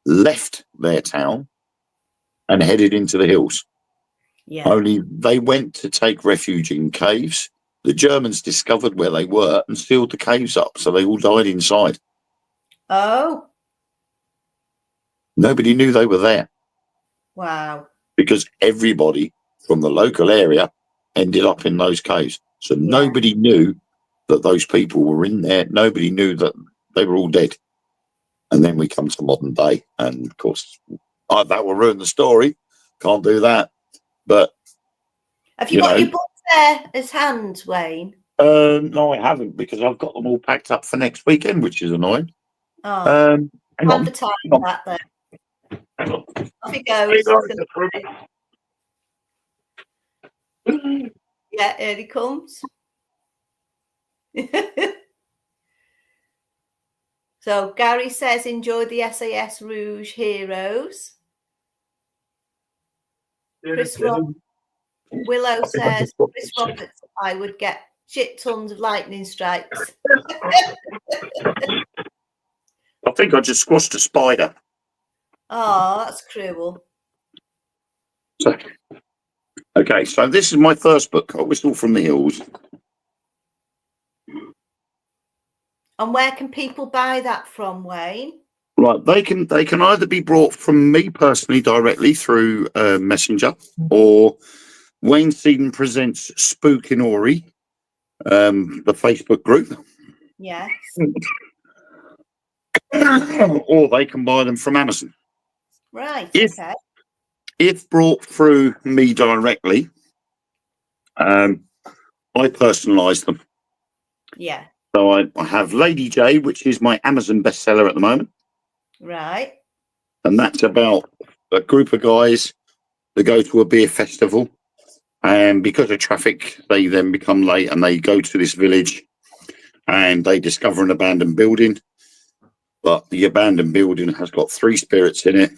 left their town and headed into the hills. Yeah. Only they went to take refuge in caves. The Germans discovered where they were and sealed the caves up, so they all died inside. Oh. Nobody knew they were there. Wow. Because everybody from the local area ended up in those caves. So nobody knew that those people were in there. Nobody knew that they were all dead. And then we come to modern day. And, of course, that will ruin the story. Can't do that. But have you got your books there as hand, Wayne? No, I haven't, because I've got them all packed up for next weekend, which is annoying. Oh, hang on. The time that then. Hang on. Off it goes. Yeah, here he comes. So Gary says, enjoy the SAS Rouge Heroes. Willow says, Chris Roberts, I would get shit tons of lightning strikes. I think I just squashed a spider. Oh, that's cruel. So, okay, so this is my first book, Whistle from the Hills. And where can people buy that from, Wayne? Right, they can either be brought from me personally directly through Messenger, or Wayne Seaton Presents Spook in Ori, the Facebook group. Yes. Or they can buy them from Amazon. Right. If brought through me directly, I personalise them. Yeah. So I have Lady J, which is my Amazon bestseller at the moment. Right. And that's about a group of guys that go to a beer festival. And because of traffic, they then become late and they go to this village and they discover an abandoned building. But the abandoned building has got 3 spirits in it,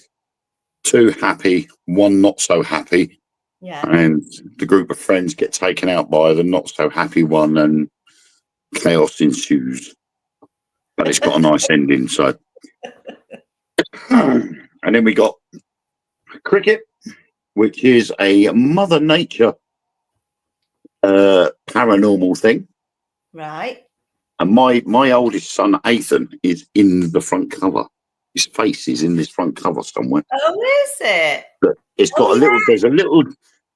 2 happy, 1 not so happy. Yeah. And the group of friends get taken out by the not so happy one and chaos ensues. But it's got a nice ending, so. And then we got Cricket, which is a Mother Nature paranormal thing. Right. And my oldest son, Ethan, is in the front cover. His face is in this front cover somewhere. Oh, is it? it's got a little.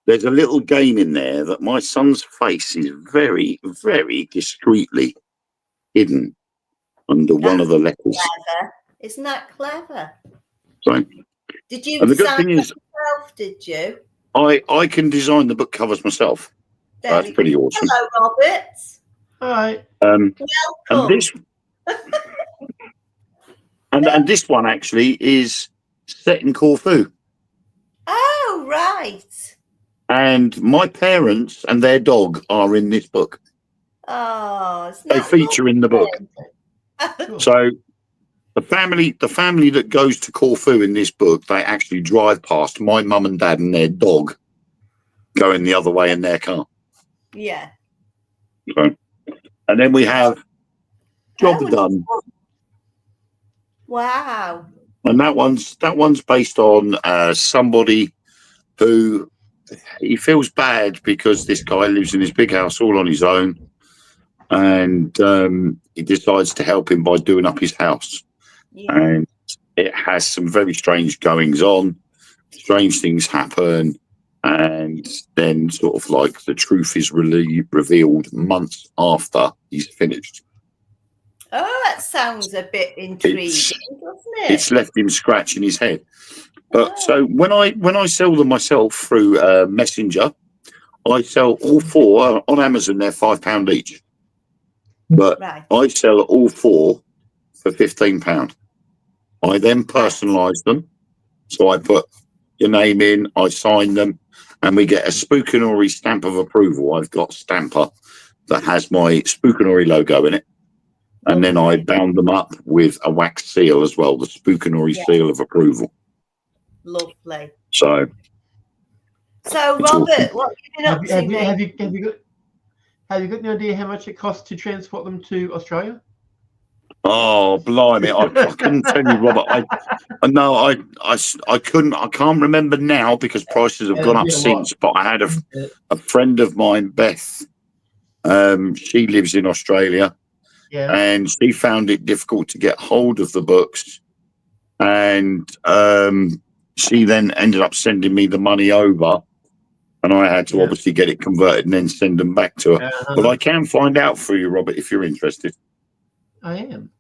There's a little game in there that my son's face is very, very discreetly hidden under one of the letters. Clever. Isn't that clever? So, Did you and the good design thing it is, yourself? Did you? I can design the book covers myself. That's pretty awesome. Hello, Robert. Hi. And Welcome. this and this one actually is set in Corfu. Oh, right. And my parents and their dog are in this book. Oh, it's They not feature in the book. Cool. So the family that goes to Corfu in this book, they actually drive past my mum and dad and their dog going the other way in their car. Yeah. So, and then we have Job Done. Wow. And that one's based on somebody who he feels bad because this guy lives in his big house all on his own, and he decides to help him by doing up his house. Yeah. And it has some very strange goings on. Strange things happen, and then sort of like the truth is really revealed months after he's finished. Oh, that sounds a bit intriguing, doesn't it? It's left him scratching his head. But so when I sell them myself through Messenger, I sell all four on Amazon. They're £5 each, but Right. I sell all four for £15. I then personalise them, so I put your name in, I sign them, and we get a Spookanori stamp of approval. I've got Stamper that has my Spookanori logo in it. And then I bound them up with a wax seal as well, the Spookanori seal of approval. Lovely. So Robert, what have you been up to? Have you got any idea how much it costs to transport them to Australia? Oh, blimey! I couldn't tell you, Robert. I couldn't. I can't remember now because prices have gone up since. But I had a friend of mine, Beth. She lives in Australia. Yeah. And she found it difficult to get hold of the books. And she then ended up sending me the money over. And I had to obviously get it converted and then send them back to her. But I can find out for you, Robert, if you're interested. I am.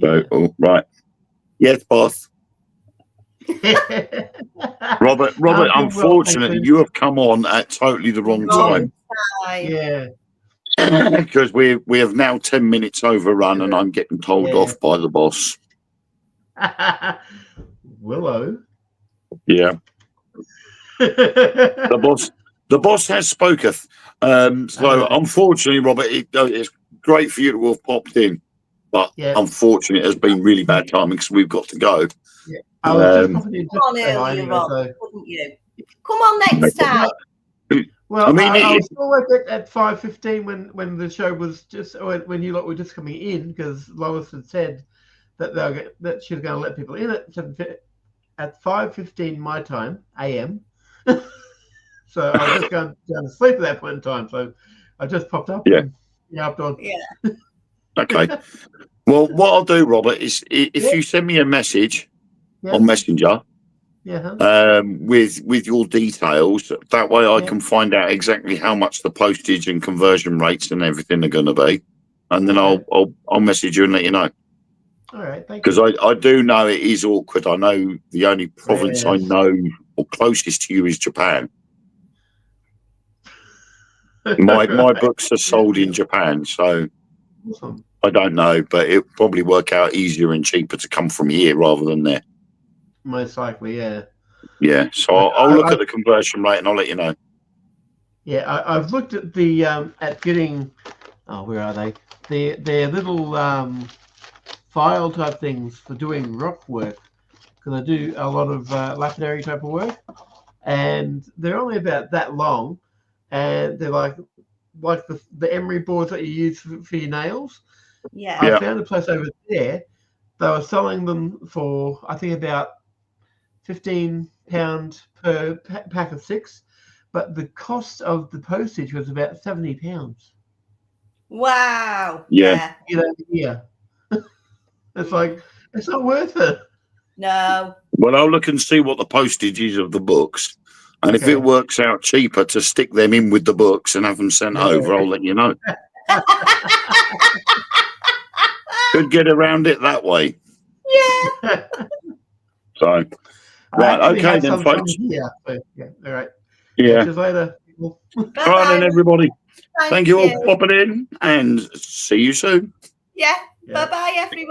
So, right. Yes, boss. Robert, unfortunately, you have come on at totally the wrong time. Yeah. Because we have now 10 minutes overrun and I'm getting told off by the boss. Willow. Yeah. The boss has spoketh. So unfortunately, Robert, it's great for you to have popped in. But unfortunately, it has been really bad timing because we've got to go. Yeah. I was just popping in Come on earlier, Rob, wouldn't you? Come on next time. Well, I mean, I was still at 5:15 when the show was just when you lot were just coming in because Lois had said that she was going to let people in at 5:15 my time AM. So I was just going down to sleep at that point in time. So I just popped up. Yeah. Up on. Yeah. Okay. Well, what I'll do, Robert, is if you send me a message on Messenger. With your details, that way I can find out exactly how much the postage and conversion rates and everything are going to be, and then I'll message you and let you know. All right, thank you. Because I do know it is awkward. I know the only province I know or closest to you is Japan. My books are sold in Japan, so I don't know, but it'll probably work out easier and cheaper to come from here rather than there. Most likely, yeah. Yeah, so I'll look at the conversion rate and I'll let you know. Yeah, I've looked at the at getting. Oh, where are they? Their little file type things for doing rock work because I do a lot of lapidary type of work, and they're only about that long, and they're like the emery boards that you use for your nails. Yeah. I found a place over there. They were selling them for I think about £15 per pack of 6, but the cost of the postage was about £70. Wow. Yeah. Yeah. It's like it's not worth it. No. Well, I'll look and see what the postage is of the books. And if Okay. it works out cheaper to stick them in with the books and have them sent Yeah. over, I'll let you know. Could get around it that way. Yeah. So, right, I actually okay have then, some folks. here. So, yeah. All right. Yeah. Catch you later. All right then, everybody. Thank you all for popping in, and see you soon. Yeah. Yeah. Bye-bye, everyone.